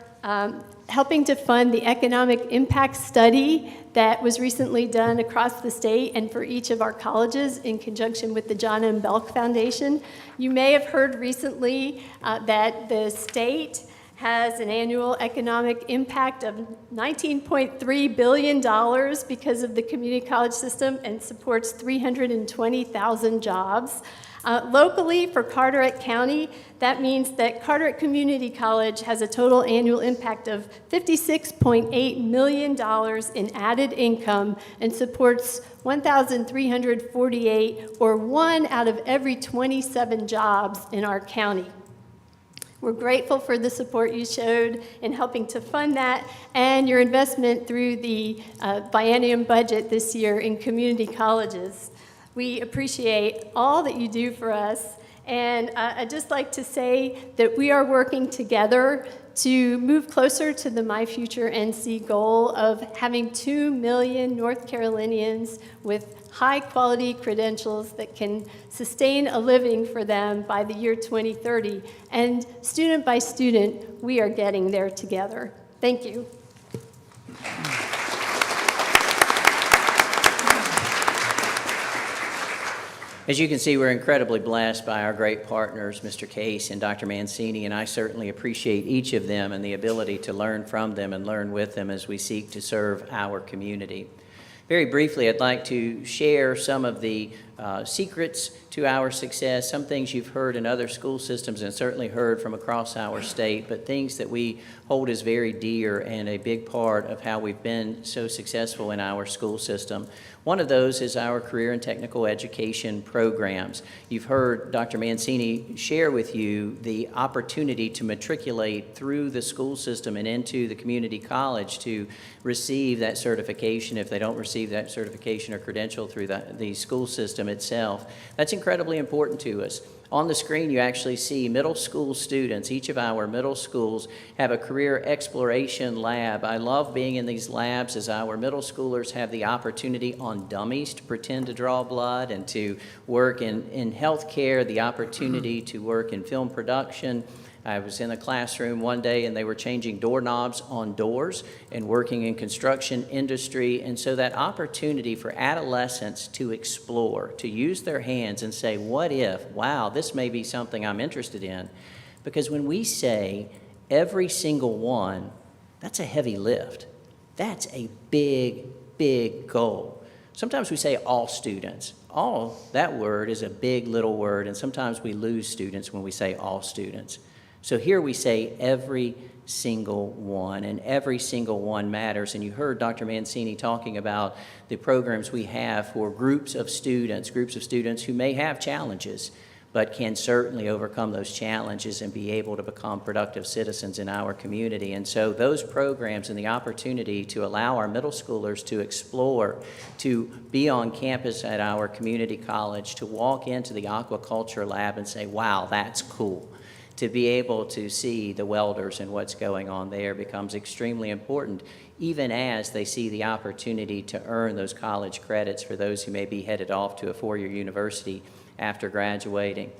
helping to fund the economic impact study that was recently done across the state and for each of our colleges in conjunction with the John M. Belk Foundation. You may have heard recently that the state has an annual economic impact of $19.3 billion because of the community college system and supports 320,000 jobs. Locally, for Carteret County, that means that Carteret Community College has a total annual impact of $56.8 million in added income and supports 1,348, or 1 out of every 27 jobs in our county. We're grateful for the support you showed in helping to fund that and your investment through the biennium budget this year in community colleges. We appreciate all that you do for us, and I'd just like to say that we are working together to move closer to the My Future NC goal of having 2 million North Carolinians with high-quality credentials that can sustain a living for them by the year 2030. And student by student, we are getting there together. Thank you. As you can see, we're incredibly blessed by our great partners, Mr. Case and Dr. Mancini, and I certainly appreciate each of them and the ability to learn from them and learn with them as we seek to serve our community. Very briefly, I'd like to share some of the secrets to our success, some things you've heard in other school systems and certainly heard from across our state, but things that we hold as very dear and a big part of how we've been so successful in our school system. One of those is our career and technical education programs. You've heard Dr. Mancini share with you the opportunity to matriculate through the school system and into the community college to receive that certification if they don't receive that certification or credential through the school system itself. That's incredibly important to us. On the screen, you actually see middle school students. Each of our middle schools have a career exploration lab. I love being in these labs as our middle schoolers have the opportunity on dummies to pretend to draw blood and to work in healthcare, the opportunity to work in film production. I was in a classroom one day and they were changing doorknobs on doors and working in construction industry. And so that opportunity for adolescents to explore, to use their hands and say, what if, wow, this may be something I'm interested in. Because when we say every single one, that's a heavy lift. That's a big, big goal. Sometimes we say all students. All, that word is a big little word, and sometimes we lose students when we say all students. So here we say every single one, and every single one matters. And you heard Dr. Mancini talking about the programs we have for groups of students who may have challenges, but can certainly overcome those challenges and be able to become productive citizens in our community. And so those programs and the opportunity to allow our middle schoolers to explore, to be on campus at our community college, to walk into the aquaculture lab and say, wow, that's cool. To be able to see the welders and what's going on there becomes extremely important, even as they see the opportunity to earn those college credits for those who may be headed off to a four-year university after graduating.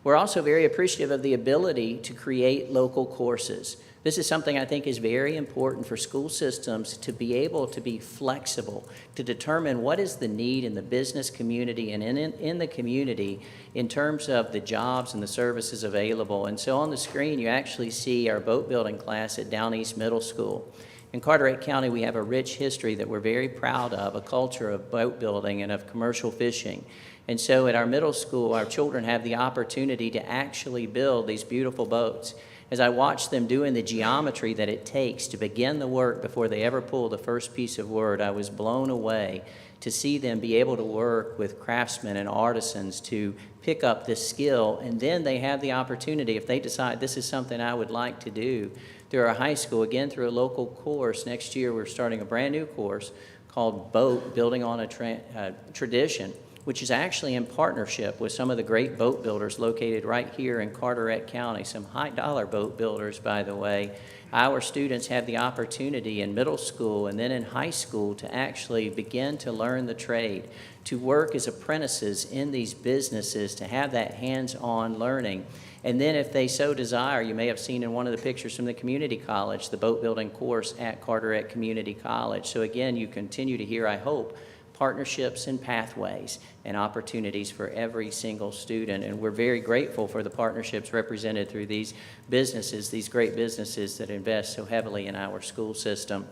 We're also very appreciative of the ability to create local courses. This is something I think is very important for school systems to be able to be flexible, to determine what is the need in the business community and in the community in terms of the jobs and the services available. And so on the screen, you actually see our boat building class at Down East Middle School. In Carteret County, we have a rich history that we're very proud of, a culture of boat building and of commercial fishing. And so at our middle school, our children have the opportunity to actually build these beautiful boats. As I watched them doing the geometry that it takes to begin the work before they ever pull the first piece of wood, I was blown away to see them be able to work with craftsmen and artisans to pick up this skill. And then they have the opportunity, if they decide this is something I would like to do, through our high school, again through a local course. Next year we're starting a brand new course called Boat Building on a Tradition, which is actually in partnership with some of the great boat builders located right here in Carteret County, some high-dollar boat builders, by the way. Our students have the opportunity in middle school and then in high school to actually begin to learn the trade, to work as apprentices in these businesses, to have that hands-on learning. And then if they so desire, you may have seen in one of the pictures from the community college, the boat building course at Carteret Community College. So again, you continue to hear, I hope, partnerships and pathways and opportunities for every single student. And we're very grateful for the partnerships represented through these businesses, these great businesses that invest so heavily in our school system.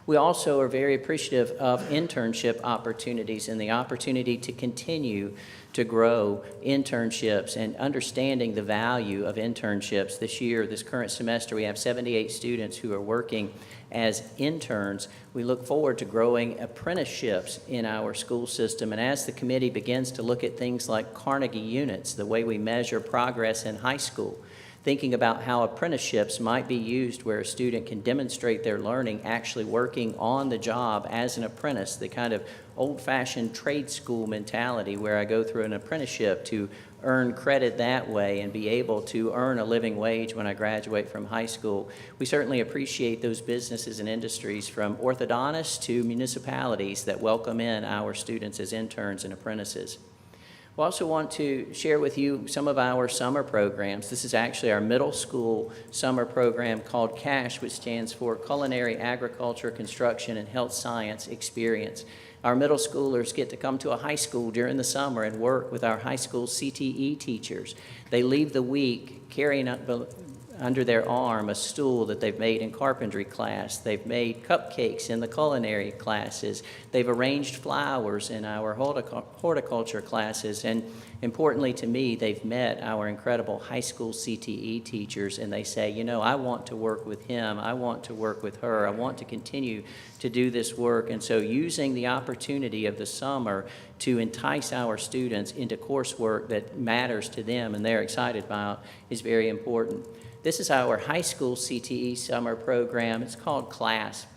We also are very appreciative of internship opportunities and the opportunity to continue to grow internships and understanding the value of internships. This year, this current semester, we have 78 students who are working as interns. We look forward to growing apprenticeships in our school system. And as the committee begins to look at things like Carnegie units, the way we measure progress in high school, thinking about how apprenticeships might be used where a student can demonstrate their learning actually working on the job as an apprentice, the kind of old-fashioned trade school mentality where I go through an apprenticeship to earn credit that way and be able to earn a living wage when I graduate from high school. We certainly appreciate those businesses and industries, from orthodontists to municipalities, that welcome in our students as interns and apprentices. We also want to share with you some of our summer programs. This is actually our middle school summer program called CASH, which stands for Culinary, Agriculture, Construction, and Health Science Experience. Our middle schoolers get to come to a high school during the summer and work with our high school CTE teachers. They leave the week carrying up under their arm a stool that they've made in carpentry class. They've made cupcakes in the culinary classes. They've arranged flowers in our horticulture classes. And importantly to me, they've met our incredible high school CTE teachers, and they say, you know, I want to work with him. I want to work with her. I want to continue to do this work. And so using the opportunity of the summer to entice our students into coursework that matters to them and they're excited about is very important. This is our high school CTE summer program. It's called CLASS,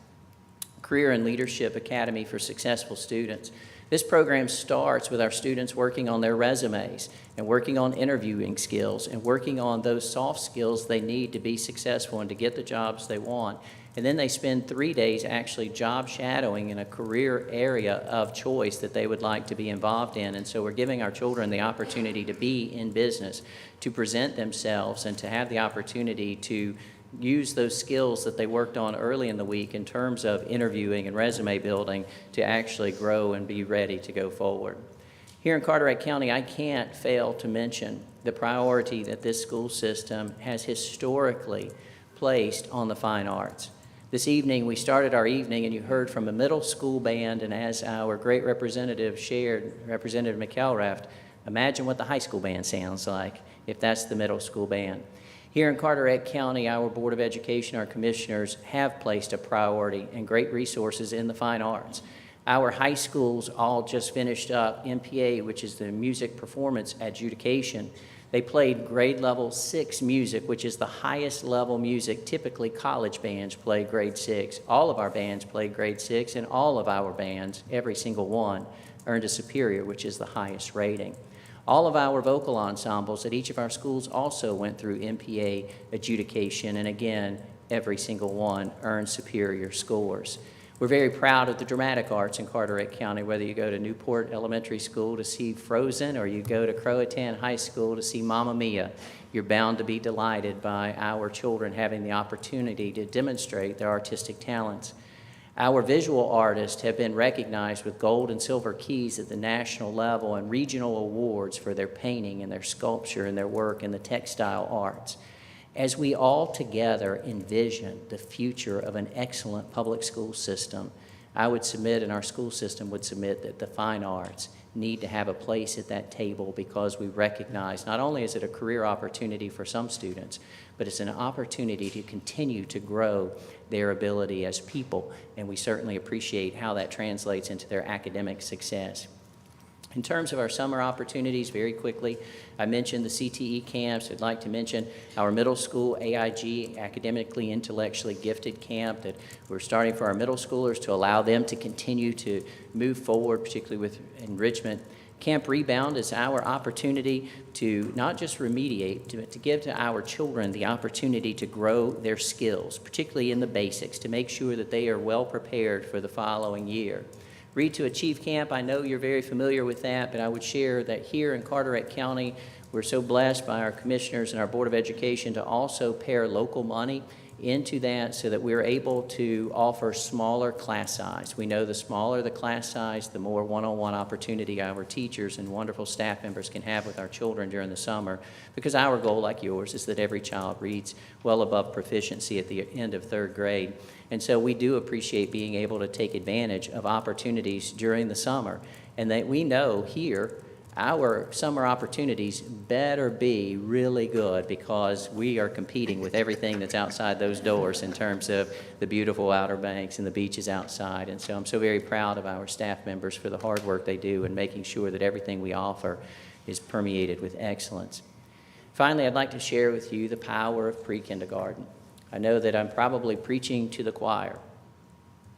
Career and Leadership Academy for Successful Students. This program starts with our students working on their resumes and working on interviewing skills and working on those soft skills they need to be successful and to get the jobs they want. And then they spend 3 days actually job shadowing in a career area of choice that they would like to be involved in. And so we're giving our children the opportunity to be in business, to present themselves, and to have the opportunity to use those skills that they worked on early in the week in terms of interviewing and resume building to actually grow and be ready to go forward. Here in Carteret County, I can't fail to mention the priority that this school system has historically placed on the fine arts. This evening, we started our evening, and you heard from a middle school band, and as our great representative shared, Representative McElraft, imagine what the high school band sounds like if that's the middle school band. Here in Carteret County, our Board of Education, our commissioners, have placed a priority and great resources in the fine arts. Our high schools all just finished up MPA, which is the Music Performance Adjudication. They played grade level 6 music, which is the highest level music. Typically, college bands play grade 6. All of our bands played grade 6, and all of our bands, every single one, earned a superior, which is the highest rating. All of our vocal ensembles at each of our schools also went through MPA adjudication, and again, every single one earned superior scores. We're very proud of the dramatic arts in Carteret County, whether you go to Newport Elementary School to see Frozen or you go to Croatan High School to see Mamma Mia. You're bound to be delighted by our children having the opportunity to demonstrate their artistic talents. Our visual artists have been recognized with gold and silver keys at the national level and regional awards for their painting and their sculpture and their work in the textile arts. As we all together envision the future of an excellent public school system, I would submit, and our school system would submit, that the fine arts need to have a place at that table, because we recognize not only is it a career opportunity for some students, but it's an opportunity to continue to grow their ability as people, and we certainly appreciate how that translates into their academic success. In terms of our summer opportunities, very quickly, I mentioned the CTE camps. I'd like to mention our middle school AIG, Academically Intellectually Gifted Camp, that we're starting for our middle schoolers to allow them to continue to move forward, particularly with enrichment. Camp Rebound is our opportunity to not just remediate, but to give to our children the opportunity to grow their skills, particularly in the basics, to make sure that they are well prepared for the following year. Read to Achieve Camp, I know you're very familiar with that, but I would share that here in Carteret County, we're so blessed by our commissioners and our Board of Education to also pair local money into that so that we're able to offer smaller class size. We know the smaller the class size, the more one-on-one opportunity our teachers and wonderful staff members can have with our children during the summer, because our goal, like yours, is that every child reads well above proficiency at the end of 3rd grade. And so we do appreciate being able to take advantage of opportunities during the summer, and that we know here our summer opportunities better be really good, because we are competing with everything that's outside those doors in terms of the beautiful Outer Banks and the beaches outside. And so I'm so very proud of our staff members for the hard work they do in making sure that everything we offer is permeated with excellence. Finally, I'd like to share with you the power of pre-kindergarten. I know that I'm probably preaching to the choir,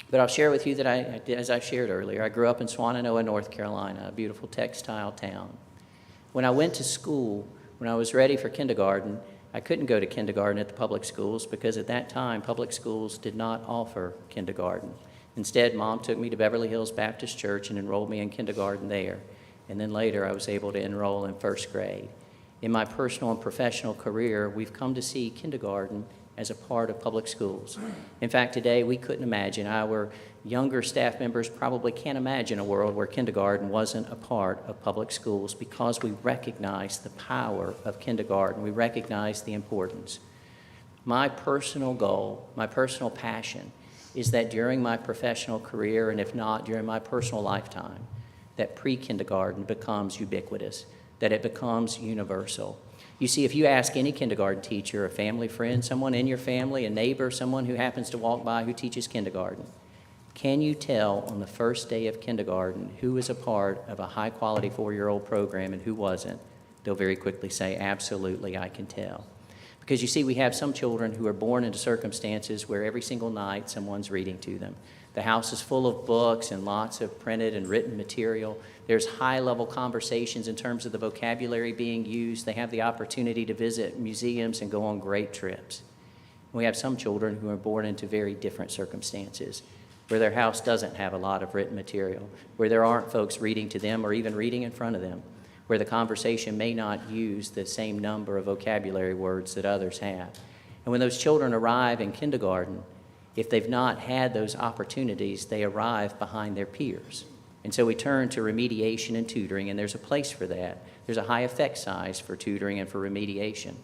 but I'll share with you that as I shared earlier, I grew up in Swannanoa, North Carolina, a beautiful textile town. When I went to school, when I was ready for kindergarten, I couldn't go to kindergarten at the public schools, because at that time, public schools did not offer kindergarten. Instead, Mom took me to Beverly Hills Baptist Church and enrolled me in kindergarten there. And then later, I was able to enroll in 1st grade. In my personal and professional career, we've come to see kindergarten as a part of public schools. In fact, today we couldn't imagine, our younger staff members probably can't imagine a world where kindergarten wasn't a part of public schools, because we recognize the power of kindergarten. We recognize the importance. My personal goal, my personal passion, is that during my professional career, and if not during my personal lifetime, that pre-kindergarten becomes ubiquitous, that it becomes universal. You see, if you ask any kindergarten teacher, a family friend, someone in your family, a neighbor, someone who happens to walk by who teaches kindergarten, can you tell on the first day of kindergarten who is a part of a high-quality 4-year-old program and who wasn't? They'll very quickly say, absolutely, I can tell. Because you see, we have some children who are born into circumstances where every single night someone's reading to them. The house is full of books and lots of printed and written material. There's high-level conversations in terms of the vocabulary being used. They have the opportunity to visit museums and go on great trips. We have some children who are born into very different circumstances, where their house doesn't have a lot of written material, where there aren't folks reading to them or even reading in front of them, where the conversation may not use the same number of vocabulary words that others have. And when those children arrive in kindergarten, if they've not had those opportunities, they arrive behind their peers. And so we turn to remediation and tutoring, and there's a place for that. There's a high effect size for tutoring and for remediation.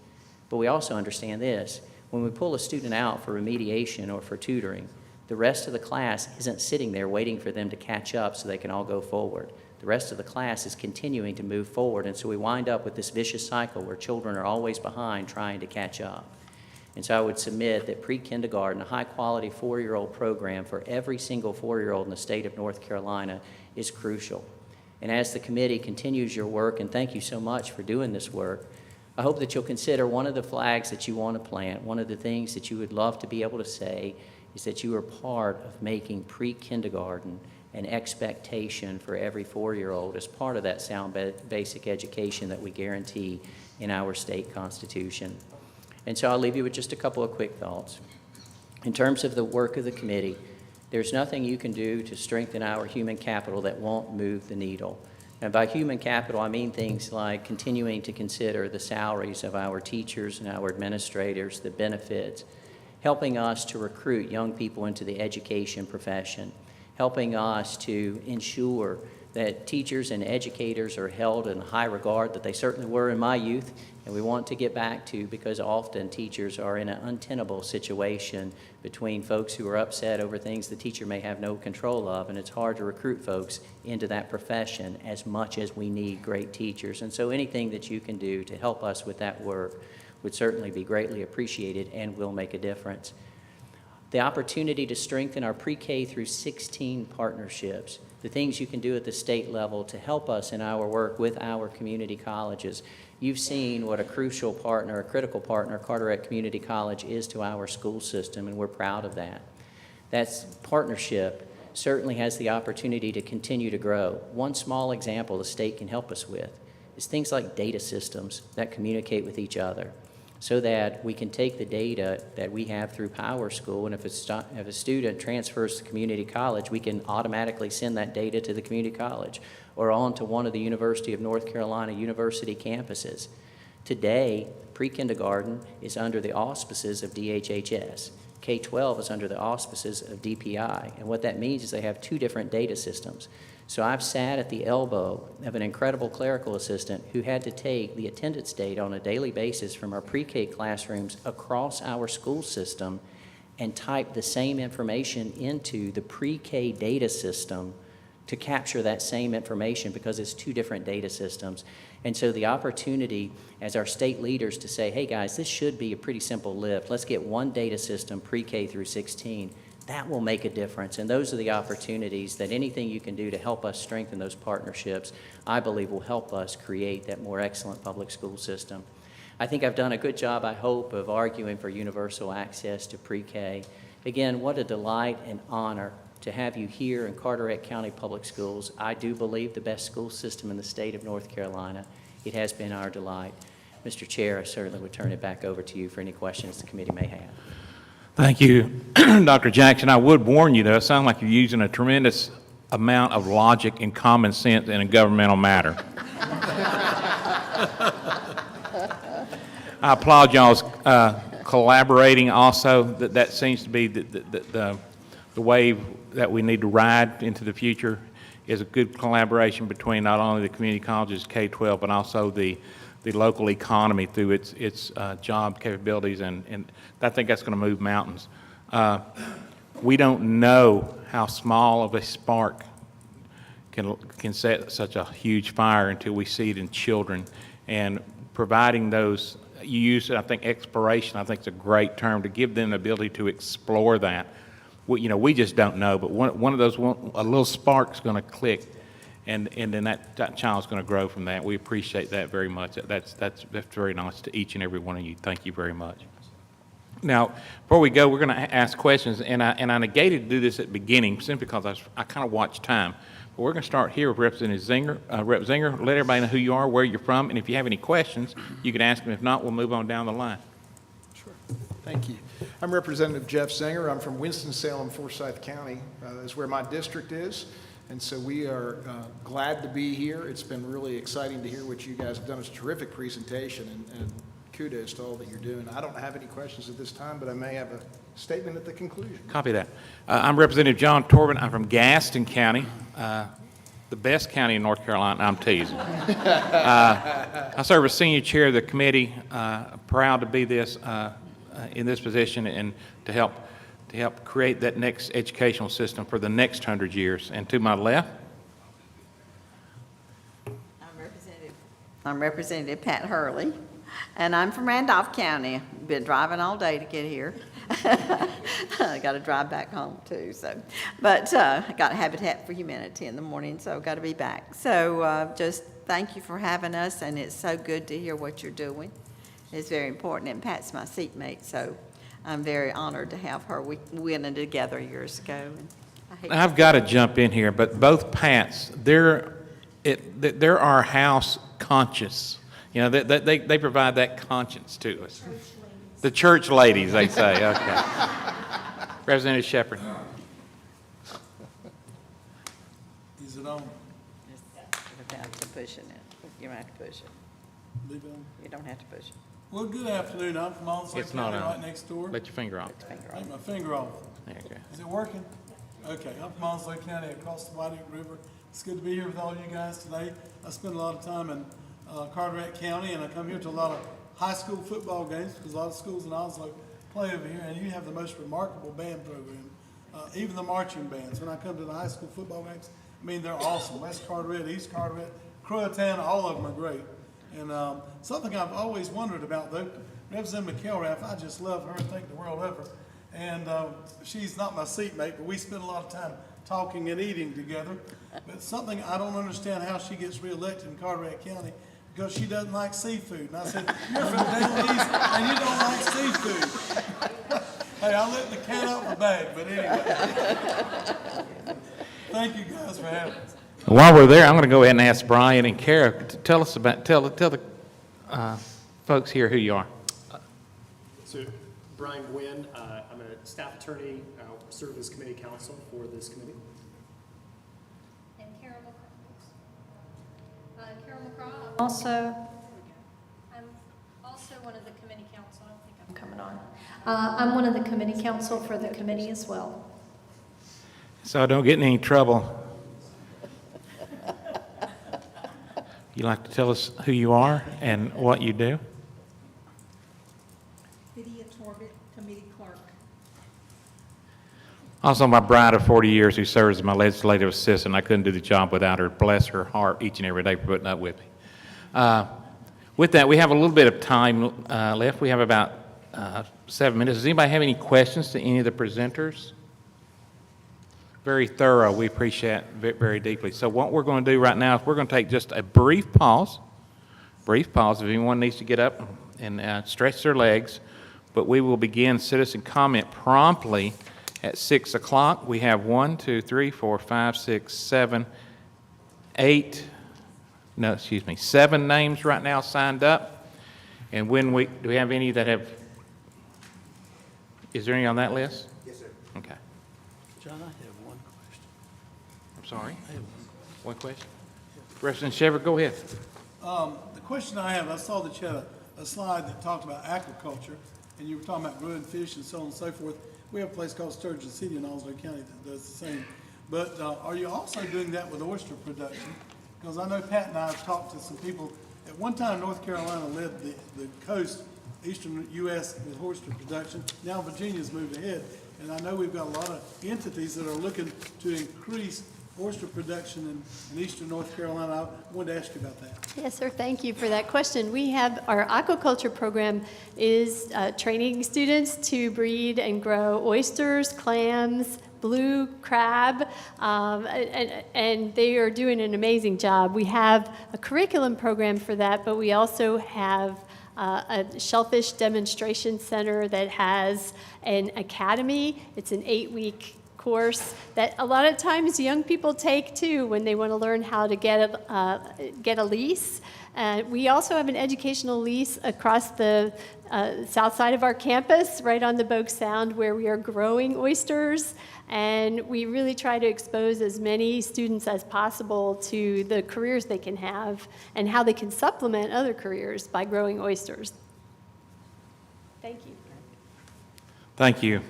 But we also understand this. When we pull a student out for remediation or for tutoring, the rest of the class isn't sitting there waiting for them to catch up so they can all go forward. The rest of the class is continuing to move forward, and so we wind up with this vicious cycle where children are always behind trying to catch up. And so I would submit that pre-kindergarten, a high-quality 4-year-old program for every single 4-year-old in the state of North Carolina is crucial. And as the committee continues your work, and thank you so much for doing this work, I hope that you'll consider one of the flags that you want to plant, one of the things that you would love to be able to say is that you are part of making pre-kindergarten an expectation for every 4-year-old as part of that sound basic education that we guarantee in our state constitution. And so I'll leave you with just a couple of quick thoughts. In terms of the work of the committee, there's nothing you can do to strengthen our human capital that won't move the needle. And by human capital, I mean things like continuing to consider the salaries of our teachers and our administrators, the benefits, helping us to recruit young people into the education profession, helping us to ensure that teachers and educators are held in high regard that they certainly were in my youth, and we want to get back to, because often teachers are in an untenable situation between folks who are upset over things the teacher may have no control of, and it's hard to recruit folks into that profession as much as we need great teachers. And so anything that you can do to help us with that work would certainly be greatly appreciated and will make a difference. The opportunity to strengthen our pre-K through 16 partnerships, the things you can do at the state level to help us in our work with our community colleges. You've seen what a crucial partner, a critical partner, Carteret Community College is to our school system, and we're proud of that. That partnership certainly has the opportunity to continue to grow. One small example the state can help us with is things like data systems that communicate with each other, so that we can take the data that we have through Power School, and if a student transfers to community college, we can automatically send that data to the community college or on to one of the University of North Carolina university campuses. Today, pre-kindergarten is under the auspices of DHHS. K-12 is under the auspices of DPI, and what that means is they have two different data systems. So I've sat at the elbow of an incredible clerical assistant who had to take the attendance data on a daily basis from our pre-K classrooms across our school system and type the same information into the pre-K data system to capture that same information, because it's two different data systems. And so the opportunity as our state leaders to say, hey guys, this should be a pretty simple lift. Let's get one data system pre-K through 16. That will make a difference, and those are the opportunities that anything you can do to help us strengthen those partnerships, I believe will help us create that more excellent public school system. I think I've done a good job, I hope, of arguing for universal access to pre-K. Again, what a delight and honor to have you here in Carteret County Public Schools. I do believe the best school system in the state of North Carolina. It has been our delight. Mr. Chair, I certainly would turn it back over to you for any questions the committee may have. Thank you, Dr. Jackson. I would warn you, though, it sounds like you're using a tremendous amount of logic and common sense in a governmental matter. I applaud y'all's collaborating also. That seems to be the wave that we need to ride into the future, is a good collaboration between not only the community colleges, K-12, but also the local economy through its job capabilities, and I think that's going to move mountains. We don't know how small of a spark can set such a huge fire until we see it in children, and providing those, you use, I think, exploration, I think is a great term, to give them the ability to explore that. We just don't know, but one of those, a little spark's going to click, and then that child's going to grow from that. We appreciate that very much. That's very nice to each and every one of you. Thank you very much. Now, before we go, we're going to ask questions, and I negated to do this at the beginning simply because I kind of watched time. But we're going to start here with Representative Zinger. Rep. Zinger, let everybody know who you are, where you're from, and if you have any questions, you can ask them. If not, we'll move on down the line. Sure. Thank you. I'm Representative Jeff Zinger. I'm from Winston-Salem, Forsyth County. That's where my district is. And so we are glad to be here. It's been really exciting to hear what you guys have done. It's a terrific presentation, and kudos to all that you're doing. I don't have any questions at this time, but I may have a statement at the conclusion. Copy that. I'm Representative John Torben. I'm from Gaston County, the best county in North Carolina. I'm teasing. I serve as senior chair of the committee. Proud to be in this position and to help create that next educational system for the next 100 years. And to my left, I'm Representative Pat Hurley. And I'm from Randolph County. Been driving all day to get here. I got to drive back home too. But I got Habitat for Humanity in the morning, so got to be back. So just thank you for having us, and it's so good to hear what you're doing. It's very important, and Pat's my seatmate, so I'm very honored to have her. We went in together years ago. And I've got to jump in here, but both Pats, they're our house conscious. You know, they provide that conscience to us. The church ladies, they say. Okay. Representative Shepherd. Is it on? Without the pushing it. You don't have to push it. Leave it on? You don't have to push it. Well, good afternoon. I'm from Onslow It's not County, on. right next door. Let your finger off. Take my finger off. There you go. Is it working? Okay, I'm from Onslow County, across the White Oak River. It's good to be here with all you guys today. I spend a lot of time in Carteret County, and I come here to a lot of high school football games because a lot of schools in Onslow play over here, and you have the most remarkable band program, even the marching bands. When I come to the high school football games, I mean, they're awesome. West Carteret, East Carteret, Croatown, all of them are great. And something I've always wondered about, though, Representative McElrath, I just love her and think the world of her. And she's not my seatmate, but we spend a lot of time talking and eating together. But something I don't understand how she gets reelected in Carteret County, because she doesn't like seafood. And I said, you're from down east and you don't like seafood. Hey, I'll let the cat out the bag, but anyway. Thank you guys for having us. While we're there, I'm going to go ahead and ask Brian and Kara to tell the folks here who you are. So, Brian Gwynn, I'm a staff attorney, serve as committee counsel for this committee. And Carol McCraw. Carol McCraw. I'm also one of the committee counsel. I don't think I'm coming on. I'm one of the committee counsel for the committee as well. So I don't get in any trouble. You like to tell us who you are and what you do? Lydia Torbett, committee clerk. Also, my bride of 40 years who serves as my legislative assistant. I couldn't do the job without her. Bless her heart each and every day for putting up with me. With that, we have a little bit of time left. We have about 7 minutes. Does anybody have any questions to any of the presenters? Very thorough. We appreciate it very deeply. So what we're going to do right now is we're going to take just a brief pause. If anyone needs to get up and stretch their legs. But we will begin citizen comment promptly at 6 o'clock. We have 7 names right now signed up. And do we have any that have, is there any on that list? Yes, sir. Okay. John, I have one question. I'm sorry? One question? Representative Shepherd, go ahead. The question I have, I saw that you had a slide that talked about aquaculture, and you were talking about growing fish and so on and so forth. We have a place called Sturgeon City in Onslow County that does the same. But are you also doing that with oyster production? Because I know Pat and I have talked to some people. At one time, North Carolina led the coast, eastern U.S. with oyster production. Now Virginia's moved ahead. And I know we've got a lot of entities that are looking to increase oyster production in eastern North Carolina. I wanted to ask you about that. Yes, sir. Thank you for that question. We have our aquaculture program is training students to breed and grow oysters, clams, blue crab, and they are doing an amazing job. We have a curriculum program for that, but we also have a shellfish demonstration center that has an academy. It's an 8-week course that a lot of times young people take too when they want to learn how to get a lease. We also have an educational lease across the south side of our campus, right on the Bogue Sound, where we are growing oysters. And we really try to expose as many students as possible to the careers they can have and how they can supplement other careers by growing oysters. Thank you. Thank you.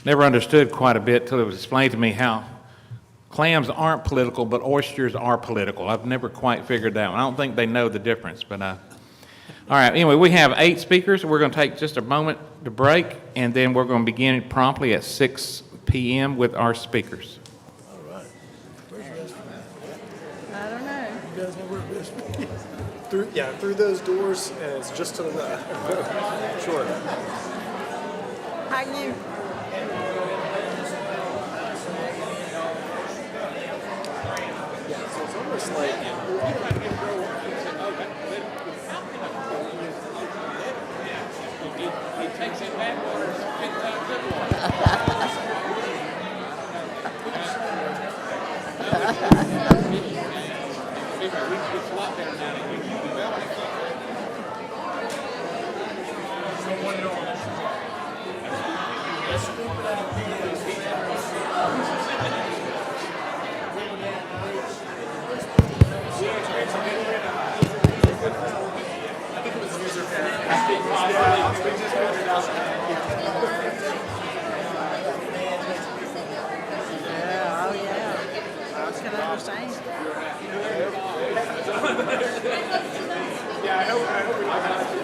Never understood quite a bit till it was explained to me how clams aren't political, but oysters are political. I've never quite figured that one. I don't think they know the difference, but all right, anyway, we have 8 speakers. We're going to take just a moment to break, and then we're going to begin promptly at 6 p.m. with our speakers. All right. Where's the rest of them? I don't know. You guys know where it is? Through those doors, and it's just to the left. Sure. How you? Yeah, so it's almost like He takes it backwards, spits out good water. It's a lot better now than it used to be. Yeah, oh yeah. I can understand. yeah, I hope we got it.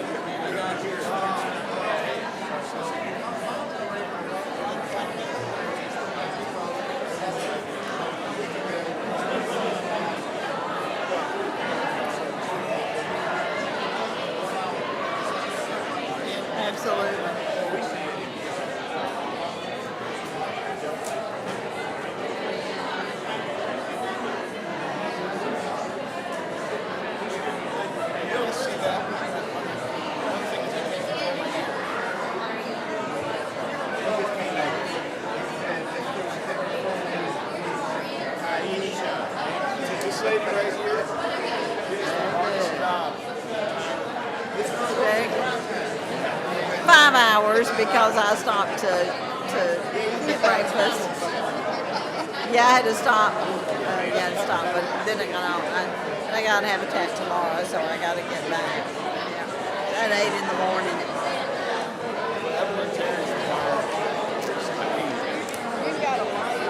Absolutely. This lady right here. Very good. 5 hours because I stopped to get breakfast. Yeah, I had to stop. But then I got Habitat tomorrow, so I got to get back. Yeah. At 8 in the morning. We've got a light.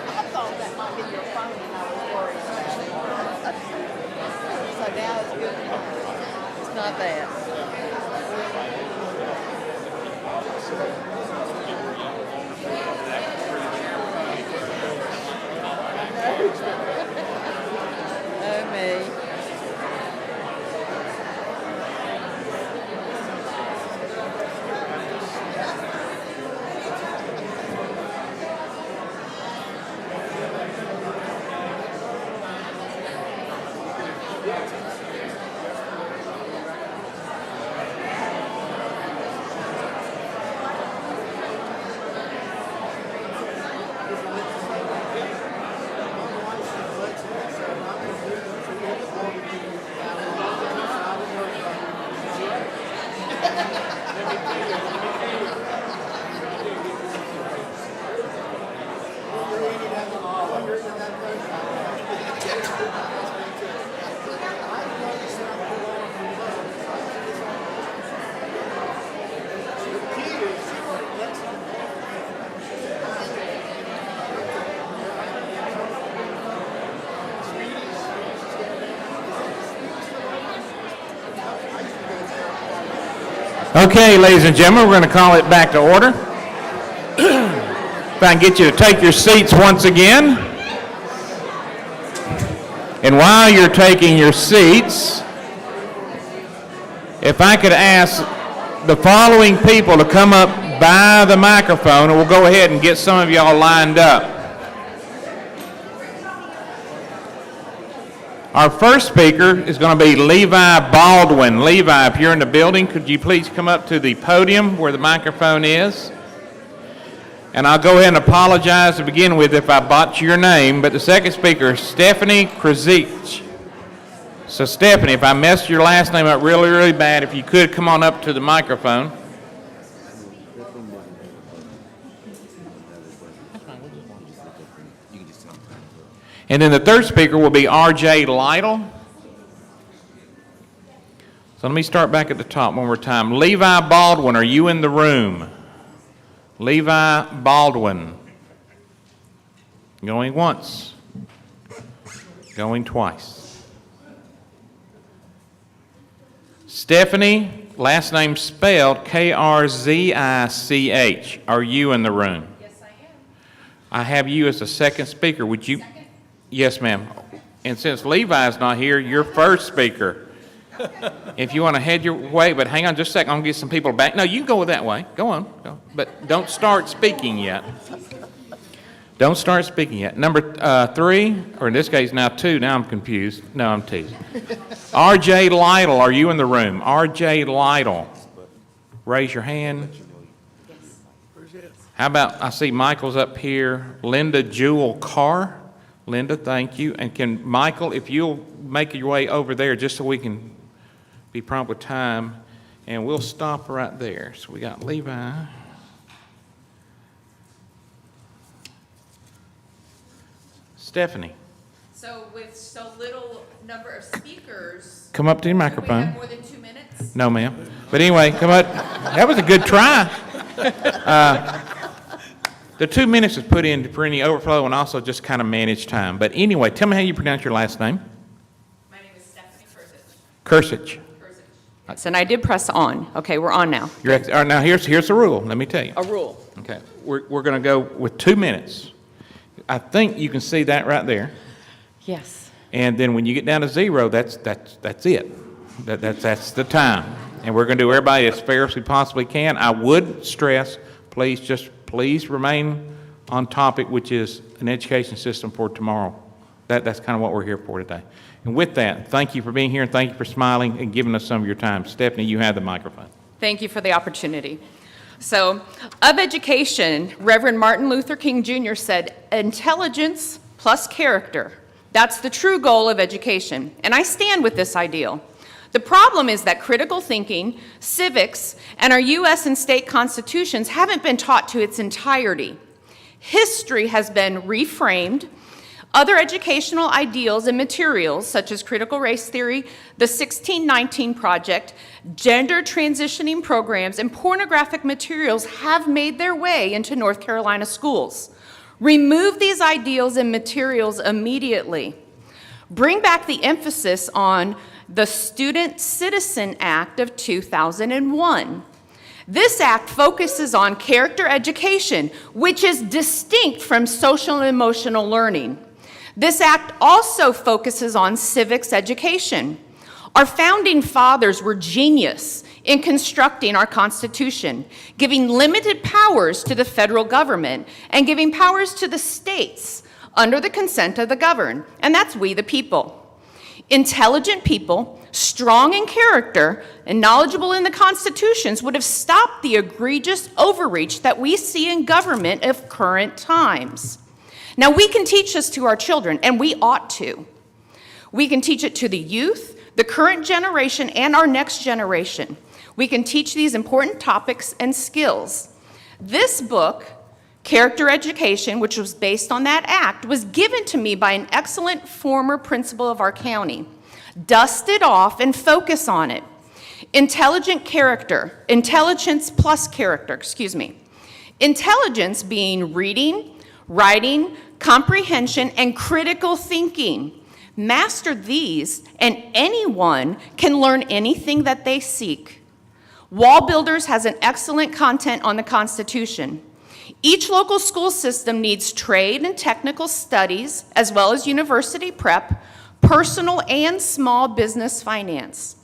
I thought that might be your phone, and I was worried about it. So now it's good. It's not bad. Oh, me. Okay, ladies and gentlemen, we're going to call it back to order. If I can get you to take your seats once again. And while you're taking your seats, if I could ask the following people to come up by the microphone, and we'll go ahead and get some of y'all lined up. Our first speaker is going to be Levi Baldwin. Levi, if you're in the building, could you please come up to the podium where the microphone is? And I'll go ahead and apologize to begin with if I botch your name, but the second speaker is Stephanie Krasich. So Stephanie, if I messed your last name up really, really bad, if you could come on up to the microphone. And then the third speaker will be R.J. Lytle. So let me start back at the top one more time. Levi Baldwin, are you in the room? Levi Baldwin. Going once. Going twice. Stephanie, last name spelled K-R-Z-I-C-H. Are you in the room? Yes, sir. I have you as the second speaker. Would you? Second? Yes, ma'am. And since Levi's not here, you're first speaker. If you want to head your way, but hang on just a second. I'm going to get some people back. No, you can go that way. Go on. Go. But don't start speaking yet. Don't start speaking yet. Number 3, or in this case now 2. Now I'm confused. No, I'm teasing. R.J. Lytle, are you in the room? R.J. Lytle. Raise your hand. How about, I see Michael's up here. Linda Jewel Carr. Linda, thank you. And can Michael, if you'll make your way over there just so we can be prompt with time, and we'll stop right there. So we got Levi. Stephanie. So with so little number of speakers, Come up to your do we microphone. have more than 2 minutes? No, ma'am. But anyway, come up. That was a good try. The 2 minutes is put in for any overflow and also just kind of manage time. But anyway, tell me how you pronounce your last name. My name is Stephanie Kursich. And I did press on. Okay, we're on now. All right, now here's the rule. Let me tell you. A rule. Okay, we're going to go with 2 minutes. I think you can see that right there. Yes. And then when you get down to 0, that's it. That's the time. And we're going to do everybody as fair as we possibly can. I would stress, please remain on topic, which is an education system for tomorrow. That's kind of what we're here for today. And with that, thank you for being here, and thank you for smiling and giving us some of your time. Stephanie, you have the microphone. Thank you for the opportunity. So, of education, Reverend Martin Luther King Jr. said, intelligence plus character. That's the true goal of education. And I stand with this ideal. The problem is that critical thinking, civics, and our U.S. and state constitutions haven't been taught to its entirety. History has been reframed. Other educational ideals and materials, such as critical race theory, the 1619 Project, gender transitioning programs, and pornographic materials have made their way into North Carolina schools. Remove these ideals and materials immediately. Bring back the emphasis on the Student Citizen Act of 2001. This act focuses on character education, which is distinct from social and emotional learning. This act also focuses on civics education. Our founding fathers were genius in constructing our Constitution, giving limited powers to the federal government and giving powers to the states under the consent of the governed, and that's we the people. Intelligent people, strong in character and knowledgeable in the constitutions would have stopped the egregious overreach that we see in government of current times. Now, we can teach this to our children, and we ought to. We can teach it to the youth, the current generation, and our next generation. We can teach these important topics and skills. This book, Character Education, which was based on that act, was given to me by an excellent former principal of our county. Dust it off and focus on it. Intelligence plus character, Intelligence being reading, writing, comprehension, and critical thinking. Master these, and anyone can learn anything that they seek. Wall Builders has an excellent content on the Constitution. Each local school system needs trade and technical studies, as well as university prep, personal and small business finance.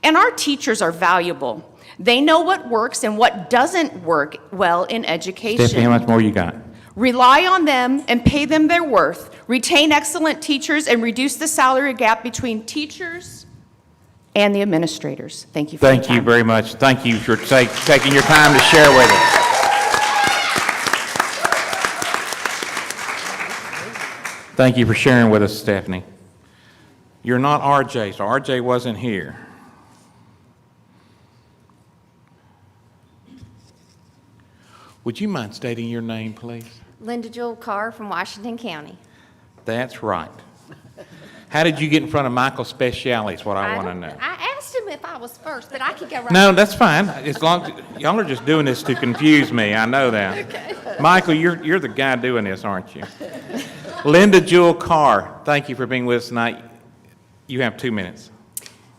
And our teachers are valuable. They know what works and what doesn't work well in education. Stephanie, how much more you got? Rely on them and pay them their worth. Retain excellent teachers and reduce the salary gap between teachers and the administrators. Thank you for your time. Thank you very much. Thank you for taking your time to share with us. Thank you for sharing with us, Stephanie. You're not RJ, so RJ wasn't here. Would you mind stating your name, please? Linda Jewel Carr from Washington County. That's right. How did you get in front of Michael Speciale is what I want to know. I asked him if I was first, but I could go right. No, that's fine. As long as y'all are just doing this to confuse me, I know that. Okay. Michael, you're the guy doing this, aren't you? Linda Jewel Carr, thank you for being with us tonight. You have 2 minutes.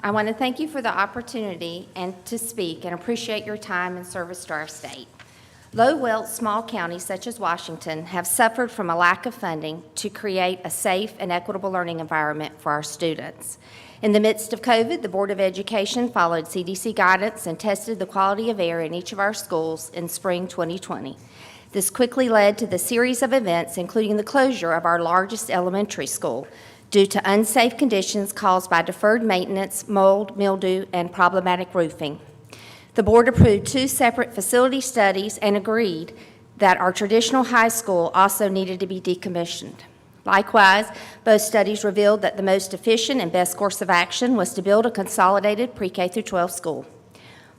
I want to thank you for the opportunity and to speak and appreciate your time and service to our state. Low-wealth small counties such as Washington have suffered from a lack of funding to create a safe and equitable learning environment for our students. In the midst of COVID, the Board of Education followed CDC guidance and tested the quality of air in each of our schools in spring 2020. This quickly led to the series of events, including the closure of our largest elementary school due to unsafe conditions caused by deferred maintenance, mold, mildew, and problematic roofing. The board approved 2 separate facility studies and agreed that our traditional high school also needed to be decommissioned. Likewise, both studies revealed that the most efficient and best course of action was to build a consolidated pre-K through 12 school.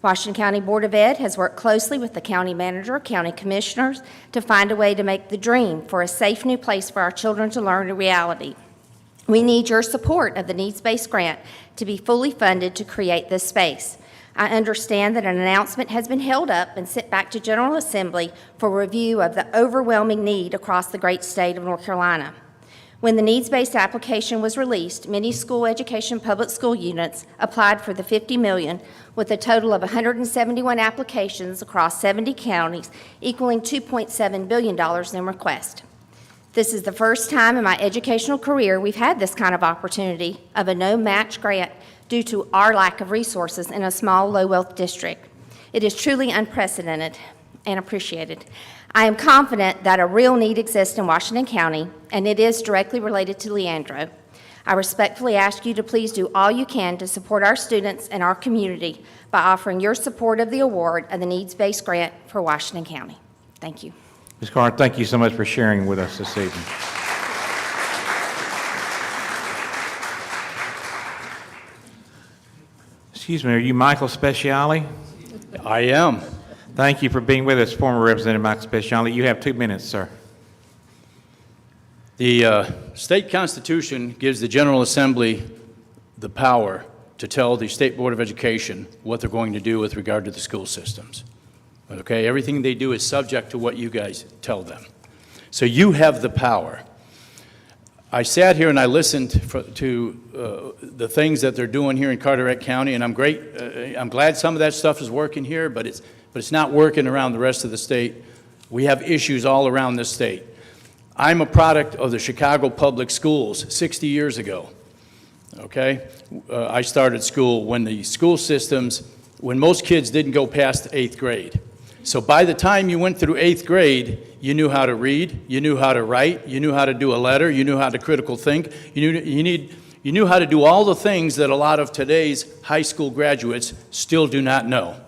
Washington County Board of Ed has worked closely with the county manager, county commissioners, to find a way to make the dream for a safe new place for our children to learn a reality. We need your support of the needs-based grant to be fully funded to create this space. I understand that an announcement has been held up and sent back to General Assembly for review of the overwhelming need across the great state of North Carolina. When the needs-based application was released, many school education public school units applied for the $50 million, with a total of 171 applications across 70 counties, equaling $2.7 billion in request. This is the first time in my educational career we've had this kind of opportunity of a no-match grant due to our lack of resources in a small, low-wealth district. It is truly unprecedented and appreciated. I am confident that a real need exists in Washington County, and it is directly related to Leandro. I respectfully ask you to please do all you can to support our students and our community by offering your support of the award of the needs-based grant for Washington County. Thank you. Ms. Carr, thank you so much for sharing with us this evening. Excuse me, are you Michael Speciale? I am. Thank you for being with us, former Representative Michael Speciale. You have 2 minutes, sir. The state constitution gives the General Assembly the power to tell the State Board of Education what they're going to do with regard to the school systems. Okay, everything they do is subject to what you guys tell them. So you have the power. I sat here and I listened to the things that they're doing here in Carteret County, and I'm glad some of that stuff is working here, but it's not working around the rest of the state. We have issues all around the state. I'm a product of the Chicago Public Schools 60 years ago. Okay, I started school when the school systems, when most kids didn't go past 8th grade. So by the time you went through 8th grade, you knew how to read, you knew how to write, you knew how to do a letter, you knew how to critical think, you knew how to do all the things that a lot of today's high school graduates still do not know.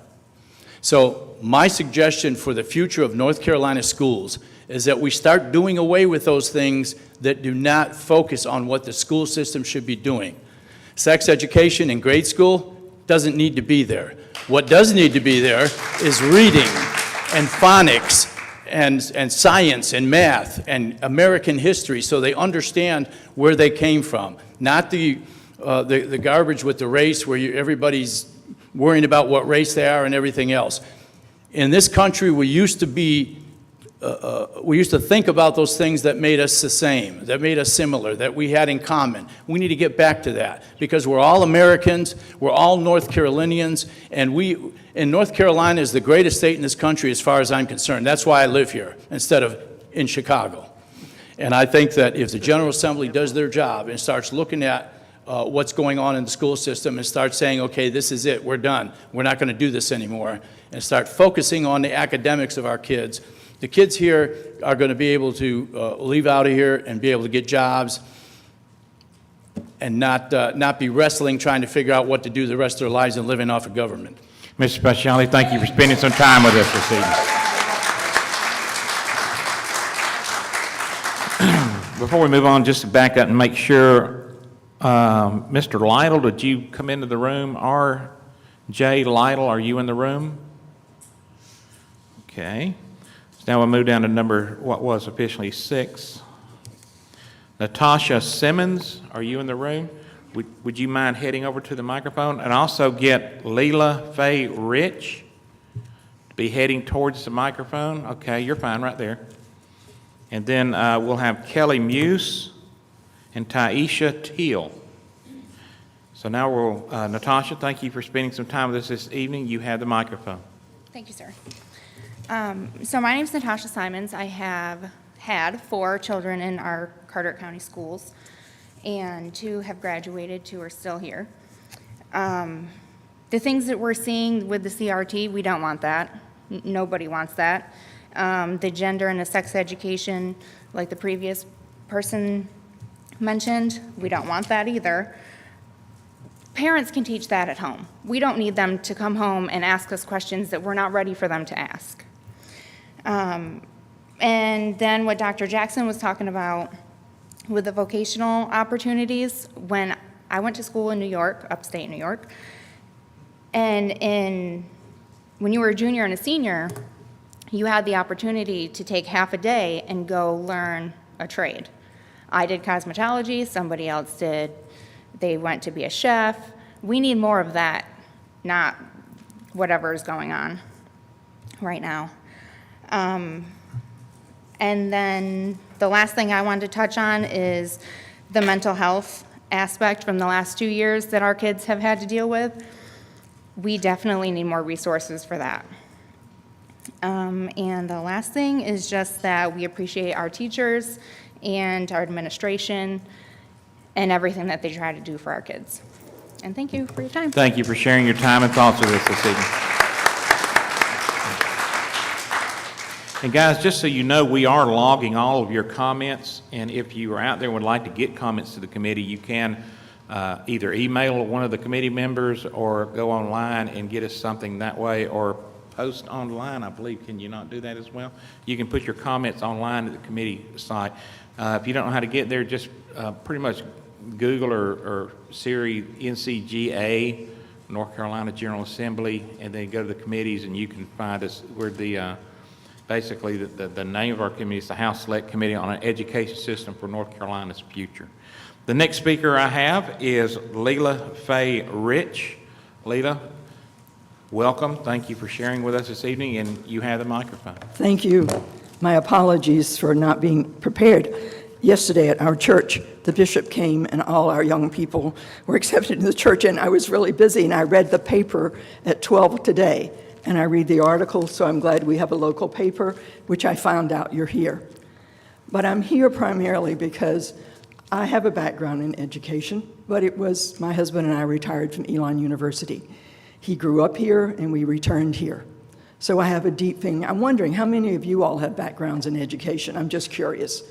So my suggestion for the future of North Carolina schools is that we start doing away with those things that do not focus on what the school system should be doing. Sex education in grade school doesn't need to be there. What does need to be there is reading and phonics and science and math and American history, so they understand where they came from. Not the garbage with the race where everybody's worrying about what race they are and everything else. In this country, we used to think about those things that made us the same, that made us similar, that we had in common. We need to get back to that because we're all Americans, we're all North Carolinians, and North Carolina is the greatest state in this country as far as I'm concerned. That's why I live here instead of in Chicago. And I think that if the General Assembly does their job and starts looking at what's going on in the school system and start saying, okay, this is it, we're done, we're not going to do this anymore, and start focusing on the academics of our kids, the kids here are going to be able to leave out of here and be able to get jobs and not be wrestling trying to figure out what to do the rest of their lives and living off of government. Mr. Speciale, thank you for spending some time with us this evening. Before we move on, just to back up and make sure, Mr. Lytle, did you come into the room? R.J. Lytle, are you in the room? Okay. So now we'll move down to number, what was officially 6. Natasha Simons, are you in the room? Would you mind heading over to the microphone? And also get Leela Fay Rich to be heading towards the microphone. Okay, you're fine right there. And then we'll have Kelly Muse and Taisha Thiel. So now Natasha, thank you for spending some time with us this evening. You have the microphone. Thank you, sir. So my name is Natasha Simons. I have had 4 children in our Carteret County schools, and 2 have graduated, 2 are still here. The things that we're seeing with the CRT, we don't want that. Nobody wants that. The gender and the sex education, like the previous person mentioned, we don't want that either. Parents can teach that at home. We don't need them to come home and ask us questions that we're not ready for them to ask. And then what Dr. Jackson was talking about with the vocational opportunities, when I went to school in New York, upstate New York, and when you were a junior and a senior, you had the opportunity to take half a day and go learn a trade. I did cosmetology, somebody else did, they went to be a chef. We need more of that, not whatever is going on right now. And then the last thing I wanted to touch on is the mental health aspect from the last 2 years that our kids have had to deal with. We definitely need more resources for that. And the last thing is just that we appreciate our teachers and our administration and everything that they try to do for our kids. And thank you for your time. Thank you for sharing your time and thoughts with us this evening. And guys, just so you know, we are logging all of your comments, and if you are out there and would like to get comments to the committee, you can either email one of the committee members or go online and get us something that way, or post online, I believe. Can you not do that as well? You can put your comments online at the committee site. If you don't know how to get there, just pretty much Google or Siri NCGA, North Carolina General Assembly, and then go to the committees and you can find us. We're the basically the name of our committee is the House Select Committee on an Education System for North Carolina's Future. The next speaker I have is Leela Fay Rich. Leela, welcome. Thank you for sharing with us this evening, and you have the microphone. Thank you. My apologies for not being prepared. Yesterday at our church, the bishop came and all our young people were accepted in the church, and I was really busy, and I read the paper at 12 today, and I read the article, so I'm glad we have a local paper, which I found out you're here. But I'm here primarily because I have a background in education, but it was my husband and I retired from Elon University. He grew up here, and we returned here. So I have a deep thing. I'm wondering how many of you all have backgrounds in education? I'm just curious.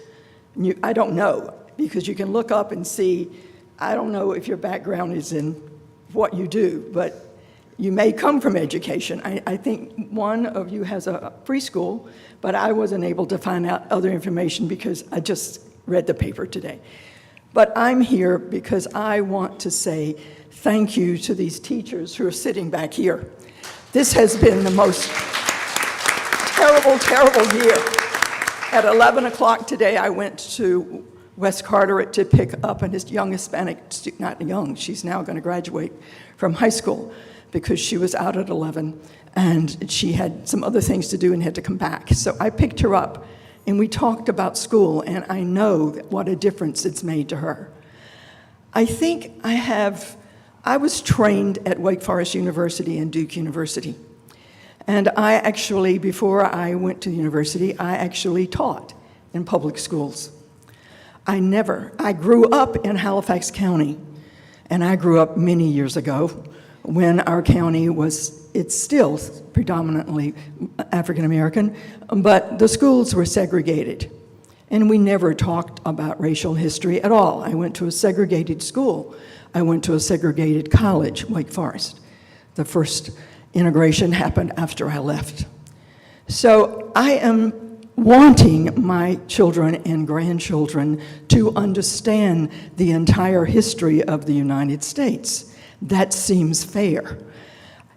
I don't know, because you can look up and see, I don't know if your background is in what you do, but you may come from education. I think one of you has a preschool, but I wasn't able to find out other information because I just read the paper today. But I'm here because I want to say thank you to these teachers who are sitting back here. This has been the most terrible, terrible year. At 11 o'clock today, I went to West Carteret to pick up a young Hispanic student, not young, she's now going to graduate from high school because she was out at 11 and she had some other things to do and had to come back. So I picked her up and we talked about school, and I know what a difference it's made to her. I think I was trained at Wake Forest University and Duke University. And I actually, before I went to university, I actually taught in public schools. I grew up in Halifax County, and I grew up many years ago when our county it's still predominantly African American, but the schools were segregated. And we never talked about racial history at all. I went to a segregated school. I went to a segregated college, Wake Forest. The first integration happened after I left. So I am wanting my children and grandchildren to understand the entire history of the United States. That seems fair.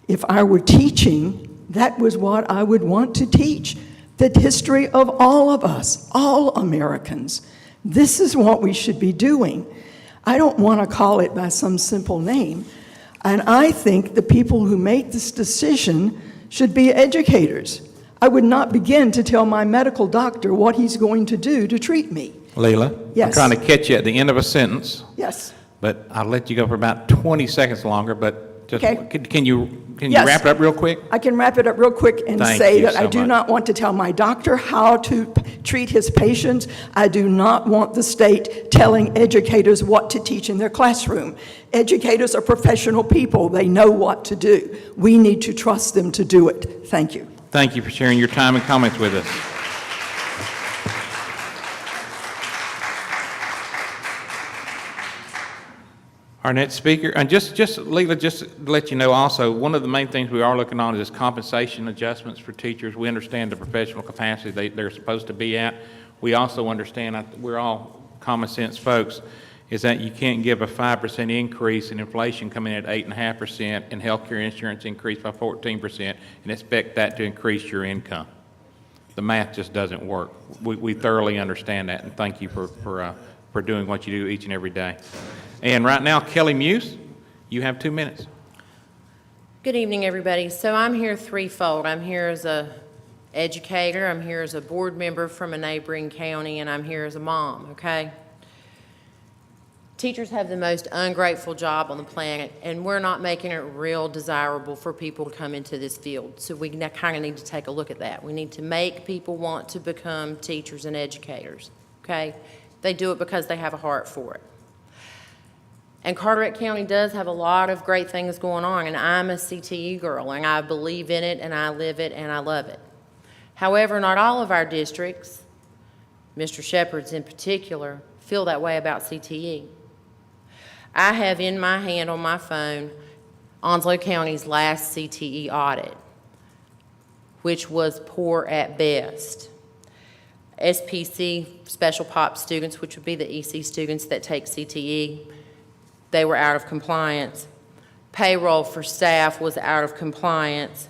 If I were teaching, that was what I would want to teach. The history of all of us, all Americans. This is what we should be doing. I don't want to call it by some simple name. And I think the people who make this decision should be educators. I would not begin to tell my medical doctor what he's going to do to treat me. Leela, Yes. I'm trying to catch you at the end of a sentence. Yes. But I'll let you go for about 20 seconds longer, but Just, Okay. can you Yes. wrap it up real quick? I can wrap it up real quick and Thank say you that I so do much. not want to tell my doctor how to treat his patients. I do not want the state telling educators what to teach in their classroom. Educators are professional people. They know what to do. We need to trust them to do it. Thank you. Thank you for sharing your time and comments with us. Our next speaker, and just Leela, just to let you know also, one of the main things we are looking on is compensation adjustments for teachers. We understand the professional capacity they're supposed to be at. We also understand, we're all common sense folks, is that you can't give a 5% increase in inflation coming in at 8.5% and healthcare insurance increase by 14% and expect that to increase your income. The math just doesn't work. We thoroughly understand that, and thank you for doing what you do each and every day. And right now, Kelly Muse, you have 2 minutes. Good evening, everybody. So I'm here threefold. I'm here as a educator, I'm here as a board member from a neighboring county, and I'm here as a mom, okay? Teachers have the most ungrateful job on the planet, and we're not making it real desirable for people to come into this field. So we kind of need to take a look at that. We need to make people want to become teachers and educators, okay? They do it because they have a heart for it. And Carteret County does have a lot of great things going on, and I'm a CTE girl, and I believe in it, and I live it, and I love it. However, not all of our districts, Mr. Shepherd's in particular, feel that way about CTE. I have in my hand on my phone Onslow County's last CTE audit, which was poor at best. SPC, Special Pop students, which would be the EC students that take CTE, they were out of compliance. Payroll for staff was out of compliance.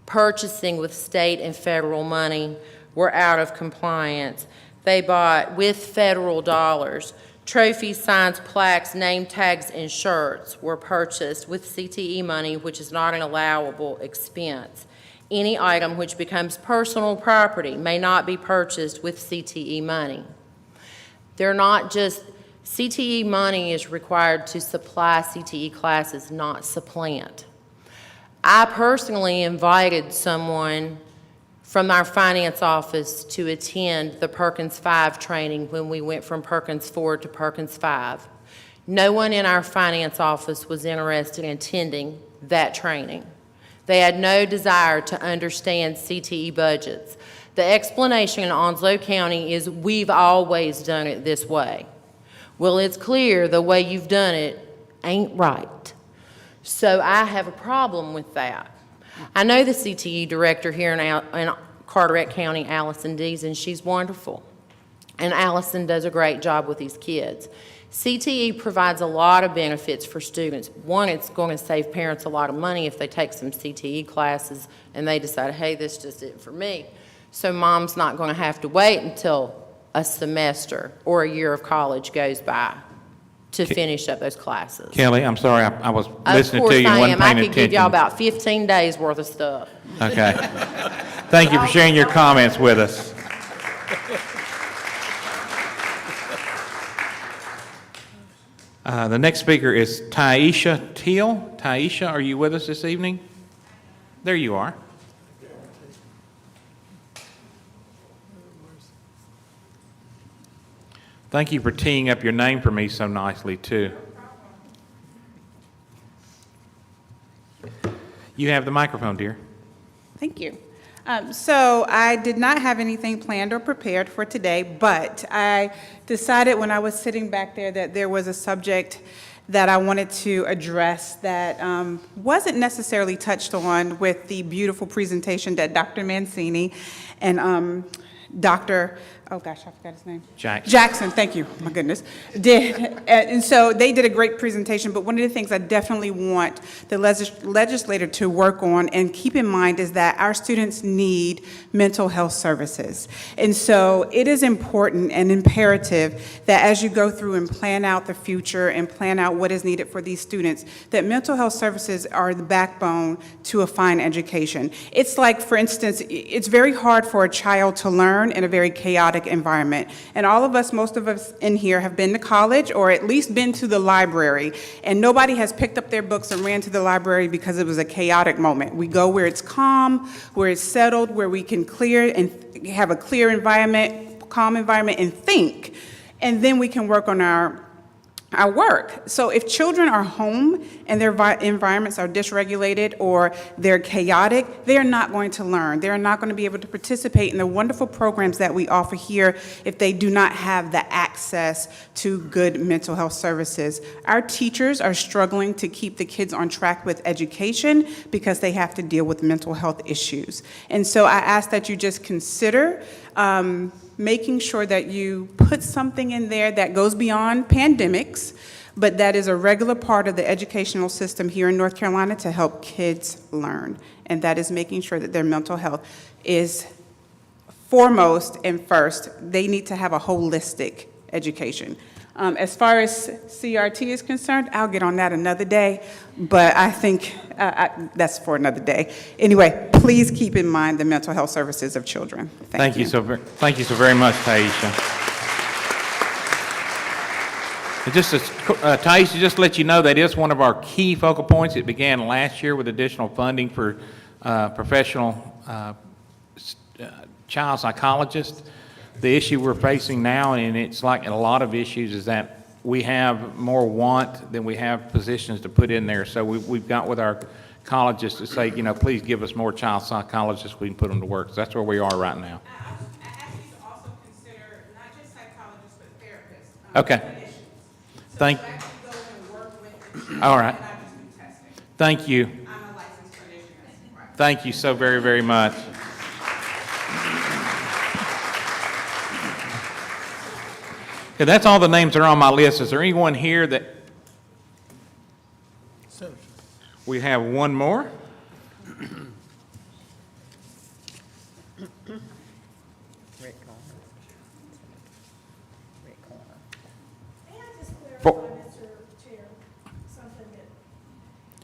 Purchasing with state and federal money were out of compliance. They bought, with federal dollars, trophies, signs, plaques, name tags, and shirts were purchased with CTE money, which is not an allowable expense. Any item which becomes personal property may not be purchased with CTE money. They're not just CTE money is required to supply CTE classes, not supplant. I personally invited someone from our finance office to attend the Perkins 5 training when we went from Perkins 4 to Perkins 5. No one in our finance office was interested in attending that training. They had no desire to understand CTE budgets. The explanation in Onslow County is we've always done it this way. Well, it's clear the way you've done it ain't right. So I have a problem with that. I know the CTE director here in Carteret County, Allison Dees, and she's wonderful. And Allison does a great job with these kids. CTE provides a lot of benefits for students. One, it's going to save parents a lot of money if they take some CTE classes and they decide, hey, this just isn't for me. So mom's not going to have to wait until a semester or a year of college goes by to finish up those classes. Kelly, I'm sorry, I was listening to you and wasn't Of course I am. I paying could attention. give y'all about 15 days worth of stuff. Okay. Thank you for sharing your comments with us. The next speaker is Taisha Thiel. Taisha, are you with us this evening? There you are. Thank you for teeing up your name for me so nicely, too. You have the microphone, dear. Thank you. So I did not have anything planned or prepared for today, but I decided when I was sitting back there that there was a subject that I wanted to address that wasn't necessarily touched on with the beautiful presentation that Dr. Mancini and Dr. Oh gosh, I forgot his name. Jackson, thank you, my goodness, did. And so they did a great presentation, but one of the things I definitely want the legislator to work on and keep in mind is that our students need mental health services. And so it is important and imperative that as you go through and plan out the future and plan out what is needed for these students, that mental health services are the backbone to a fine education. It's like, for instance, it's very hard for a child to learn learn in a very chaotic environment. And all of us, most of us in here have been to college or at least been to the library. And nobody has picked up their books and ran to the library because it was a chaotic moment. We go where it's calm, where it's settled, where we can clear and have a clear environment, calm environment, and think. And then we can work on our work. So if children are home and their environments are dysregulated or they're chaotic, they're not going to learn. They're not going to be able to participate in the wonderful programs that we offer here if they do not have the access to good mental health services. Our teachers are struggling to keep the kids on track with education because they have to deal with mental health issues. And so I ask that you just consider making sure that you put something in there that goes beyond pandemics, but that is a regular part of the educational system here in North Carolina to help kids learn. And that is making sure that their mental health is foremost and first. They need to have a holistic education. As far as CRT is concerned, I'll get on that another day, but I think that's for another day. Anyway, please keep in mind the mental health services of children. Thank you. Thank you so very much, Taisha. Taisha, just to let you know, that is one of our key focal points. It began last year with additional funding for professional child psychologists. The issue we're facing now, and it's like a lot of issues, is that we have more want than we have positions to put in there. So we've got with our colleges to say, you know, please give us more child psychologists, we can put them to work. So that's where we are right now. I ask you to also consider not just psychologists, but therapists. Okay. Clinicians. Thank So actually go and work with the children All right. and not just do testing. Thank you. I'm a licensed clinician. Right. Thank you so very, very much. Okay, that's all the names that are on my list. Is there anyone here that... We have one more.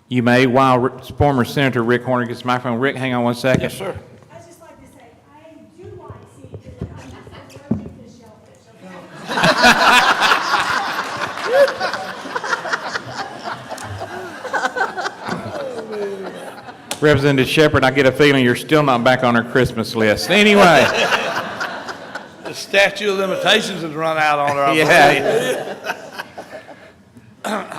You may, while former Senator Rick Horner gets the microphone. Rick, hang on one second. Yes, sir. I'd just like to say, I do like seeing it. I'm just allergic to shellfish, Representative Shepherd, I get a feeling you're still not back on our Christmas list. Anyway. The statute of limitations has run out on her. I Yeah.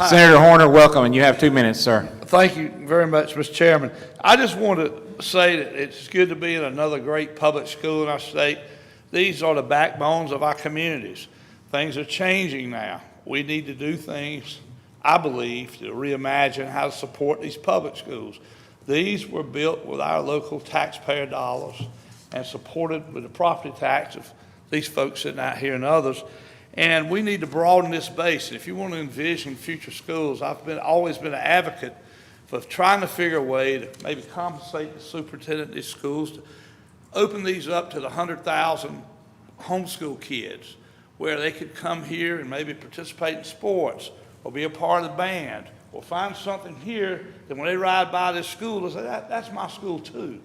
Senator Horner, welcome, and you have 2 minutes, sir. Thank you very much, Mr. Chairman. I just want to say that it's good to be in another great public school in our state. These are the backbones of our communities. Things are changing now. We need to do things, I believe, to reimagine how to support these public schools. These were built with our local taxpayer dollars and supported with the property tax of these folks sitting out here and others. And we need to broaden this base. If you want to envision future schools, I've always been an advocate for trying to figure a way to maybe compensate the superintendent of these schools to open these up to the 100,000 homeschool kids, where they could come here and maybe participate in sports or be a part of the band or find something here that when they ride by this school, they say, that's my school too.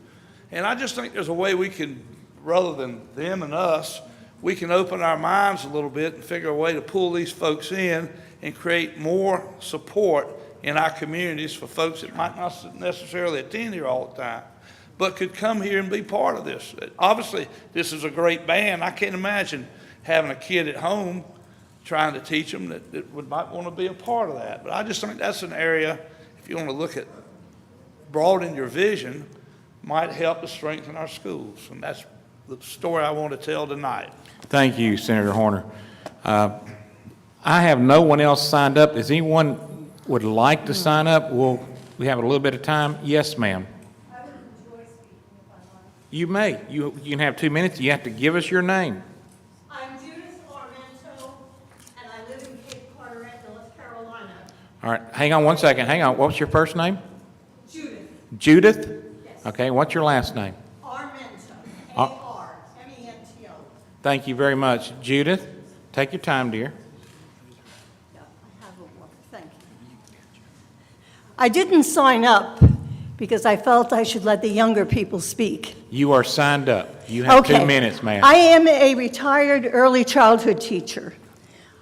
And I just think there's a way we can, rather than them and us, we can open our minds a little bit and figure a way to pull these folks in and create more support in our communities for folks that might not necessarily attend here all the time, but could come here and be part of this. Obviously, this is a great band. I can't imagine having a kid at home trying to teach them that might want to be a part of that. But I just think that's an area, if you want to look at broadening your vision, might help to strengthen our schools. And that's the story I want to tell tonight. Thank you, Senator Horner. I have no one else signed up. Is anyone would like to sign up? We have a little bit of time. Yes, ma'am. I would enjoy speaking if I want. You may. You can have 2 minutes. You have to give us your name. I'm Judith Armento, and I live in Cape Carteret, North Carolina. All right. Hang on one second. Hang on. What's your first name? Judith. Judith? Yes. Okay. What's your last name? Armento. A-R-M-E-N-T-O. Thank you very much. Judith, take your time, dear. Thank you. I didn't sign up because I felt I should let the younger people speak. You are signed up. You have Okay. 2 minutes, ma'am. I am a retired early childhood teacher.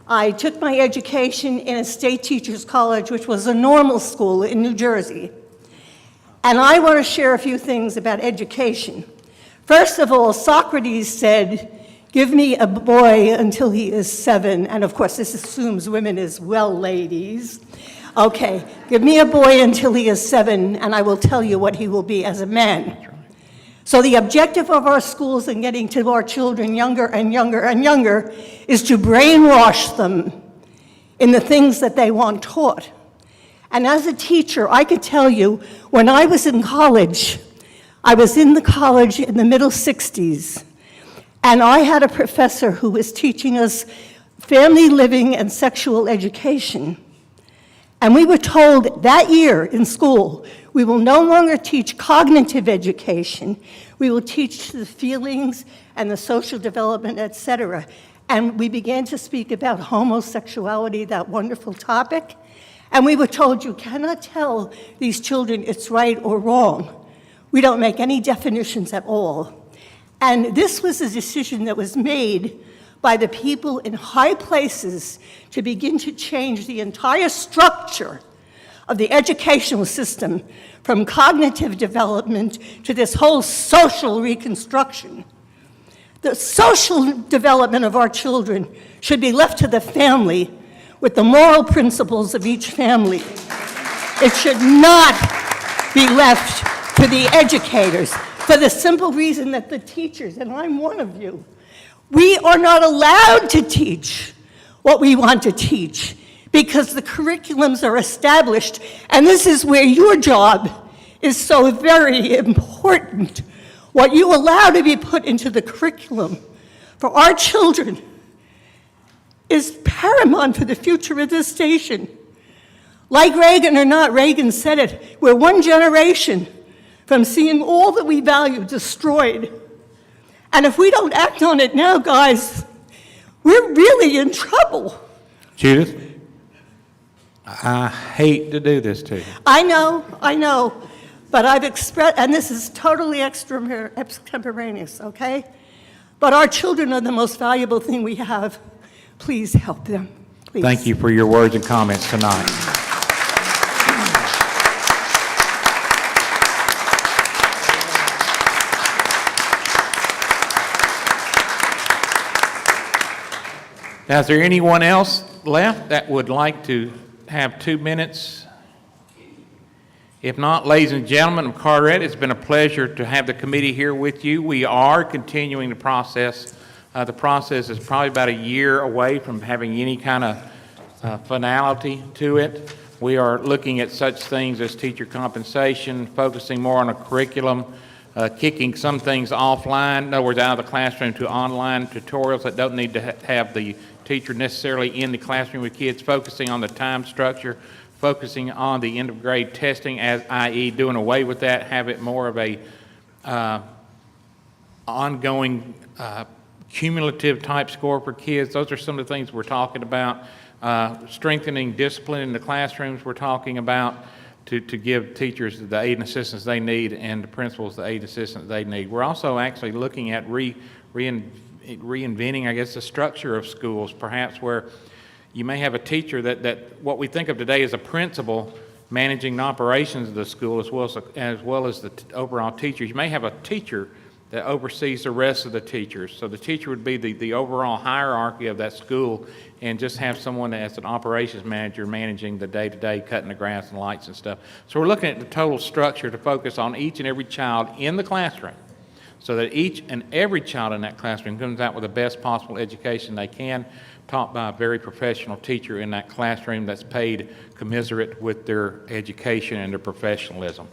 I took my education in a state teachers college, which was a normal school in New Jersey. And I want to share a few things about education. First of all, Socrates said, "Give me a boy until he is 7." And of course, this assumes women as well, ladies. Okay, give me a boy until he is 7, and I will tell you what he will be as a man. So the objective of our schools in getting to our children younger and younger and younger is to brainwash them in the things that they want taught. And as a teacher, I could tell you, when I was in college, I was in the college in the middle 60s, and I had a professor who was teaching us family living and sexual education. And we were told that year in school, we will no longer teach cognitive education, we will teach the feelings and the social development, etc. And we began to speak about homosexuality, that wonderful topic. And we were told, you cannot tell these children it's right or wrong. We don't make any definitions at all. And this was a decision that was made by the people in high places to begin to change the entire structure of the educational system, from cognitive development to this whole social reconstruction. The social development of our children should be left to the family with the moral principles of each family. It should not be left to the educators, for the simple reason that the teachers, and I'm one of you, we are not allowed to teach what we want to teach because the curriculums are established, and this is where your job is so very important. What you allow to be put into the curriculum for our children is paramount for the future of this station. Like Reagan or not, Reagan said it, we're one generation from seeing all that we value destroyed. And if we don't act on it now, guys, we're really in trouble. Judith, I hate to do this to you. I know, but I've expressed, and this is totally extemporaneous, okay? But our children are the most valuable thing we have. Please help them, please. Thank you for your words and comments tonight. Now, is there anyone else left that would like to have 2 minutes? If not, ladies and gentlemen of Carteret, it's been a pleasure to have the committee here with you. We are continuing the process. The process is probably about a year away from having any kind of finality to it. We are looking at such things as teacher compensation, focusing more on a curriculum, kicking some things offline, in other words, out of the classroom to online tutorials that don't need to have the teacher necessarily in the classroom with kids, focusing on the time structure, focusing on the end of grade testing, i.e. doing away with that, have it more of a ongoing cumulative type score for kids. Those are some of the things we're talking about. Strengthening discipline in the classrooms we're talking about to give teachers the aid and assistance they need and the principals the aid and assistance they need. We're also actually looking at reinventing, I guess, the structure of schools, perhaps where you may have a teacher that what we think of today as a principal managing the operations of the school as well as the overall teachers. You may have a teacher that oversees the rest of the teachers. So the teacher would be the overall hierarchy of that school and just have someone as an operations manager managing the day-to-day, cutting the grass and lights and stuff. So we're looking at the total structure to focus on each and every child in the classroom so that each and every child in that classroom comes out with the best possible education they can, taught by a very professional teacher in that classroom that's paid commiserate with their education and their professionalism.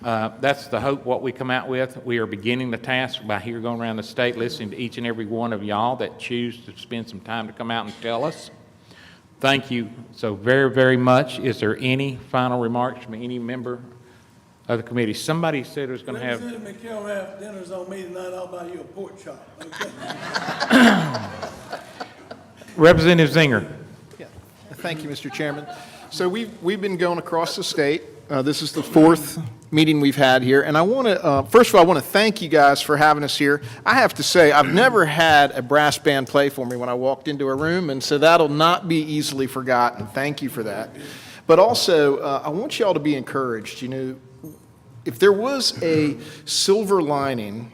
That's the hope, what we come out with. We are beginning the task by here going around the state, listening to each and every one of y'all that choose to spend some time to come out and tell us. Thank you so very, very much. Is there any final remarks from any member of the committee? Somebody said it was going to have... Representative McElrath, dinner's on me tonight. I'll buy you a pork chop. Okay? Representative Zinger. Yeah. Thank you, Mr. Chairman. So we've been going across the state This is the fourth meeting we've had here, and I want to, first of all, I want to thank you guys for having us here. I have to say, I've never had a brass band play for me when I walked into a room, and so that'll not be easily forgotten. Thank you for that. But also, I want you all to be encouraged. You know, if there was a silver lining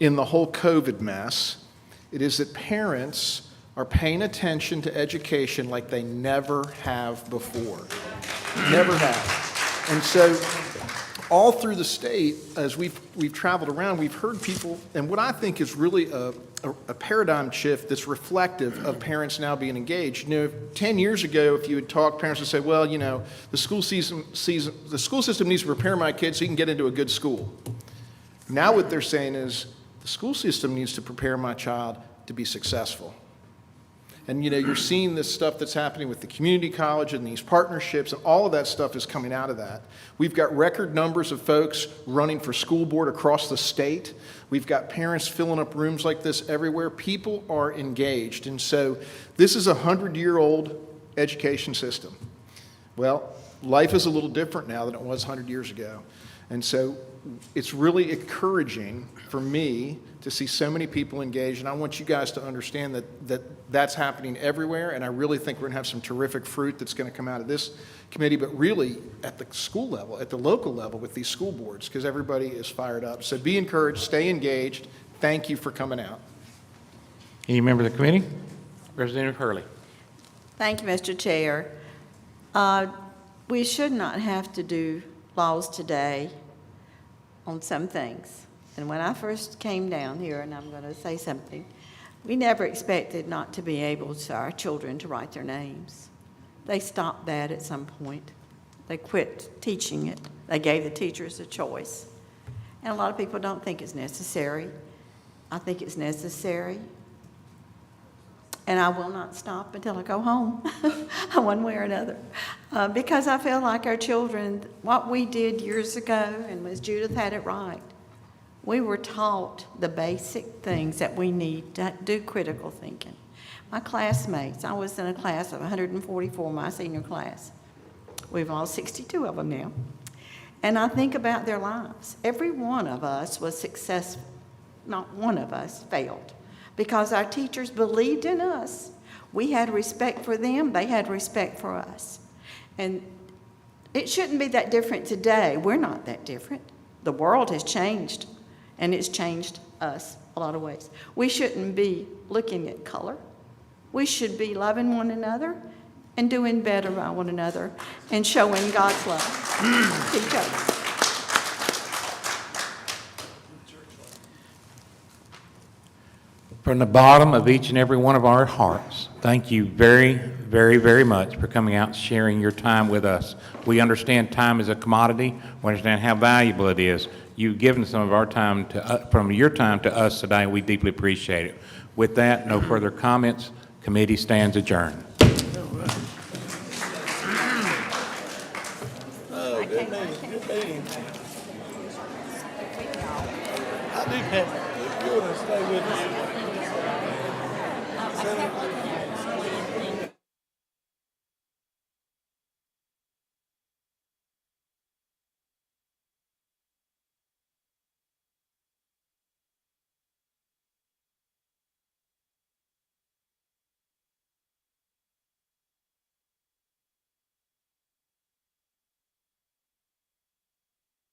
in the whole COVID mess, it is that parents are paying attention to education like they never have before. Never have. And so all through the state, as we've traveled around, we've heard people, and what I think is really a paradigm shift that's reflective of parents now being engaged. You know, 10 years ago, if you had talked, parents would say, well, you know, the school system needs to prepare my kids so he can get into a good school. Now what they're saying is, the school system needs to prepare my child to be successful. And, you know, you're seeing this stuff that's happening with the community college and these partnerships, and all of that stuff is coming out of that. We've got record numbers of folks running for school board across the state. We've got parents filling up rooms like this everywhere. People are engaged. And so this is a 100-year-old education system. Well, life is a little different now than it was 100 years ago. And so it's really encouraging for me to see so many people engaged, and I want you guys to understand that that's happening everywhere, and I really think we're going to have some terrific fruit that's going to come out of this committee, but really at the school level, at the local level with these school boards, because everybody is fired up. So be encouraged, stay engaged. Thank you for coming out. Any member of the committee? Representative Hurley. Thank you, Mr. Chair. We should not have to do laws today on some things. And when I first came down here, and I'm going to say something, we never expected not to be able to our children to write their names. They stopped that at some point. They quit teaching it. They gave the teachers a choice. And a lot of people don't think it's necessary. I think it's necessary. And I will not stop until I go home, one way or another. Because I feel like our children, what we did years ago, and Ms. Judith had it right, we were taught the basic things that we need to do critical thinking. My classmates, I was in a class of 144, my senior class. We've lost 62 of them now. And I think about their lives. Every one of us was successful. Not one of us failed. Because our teachers believed in us. We had respect for them. They had respect for us. And it shouldn't be that different today. We're not that different. The world has changed. And it's changed us a lot of ways. We shouldn't be looking at color. We should be loving one another and doing better by one another and showing God's love to each other. From the bottom of each and every one of our hearts, thank you very, very, very much for coming out and sharing your time with us. We understand time is a commodity. We understand how valuable it is. You've given some of our time from your time to us today, and we deeply appreciate it. With that, no further comments. Committee stands adjourned. Oh, good meeting, good meeting. I do have, if you want to stay with us.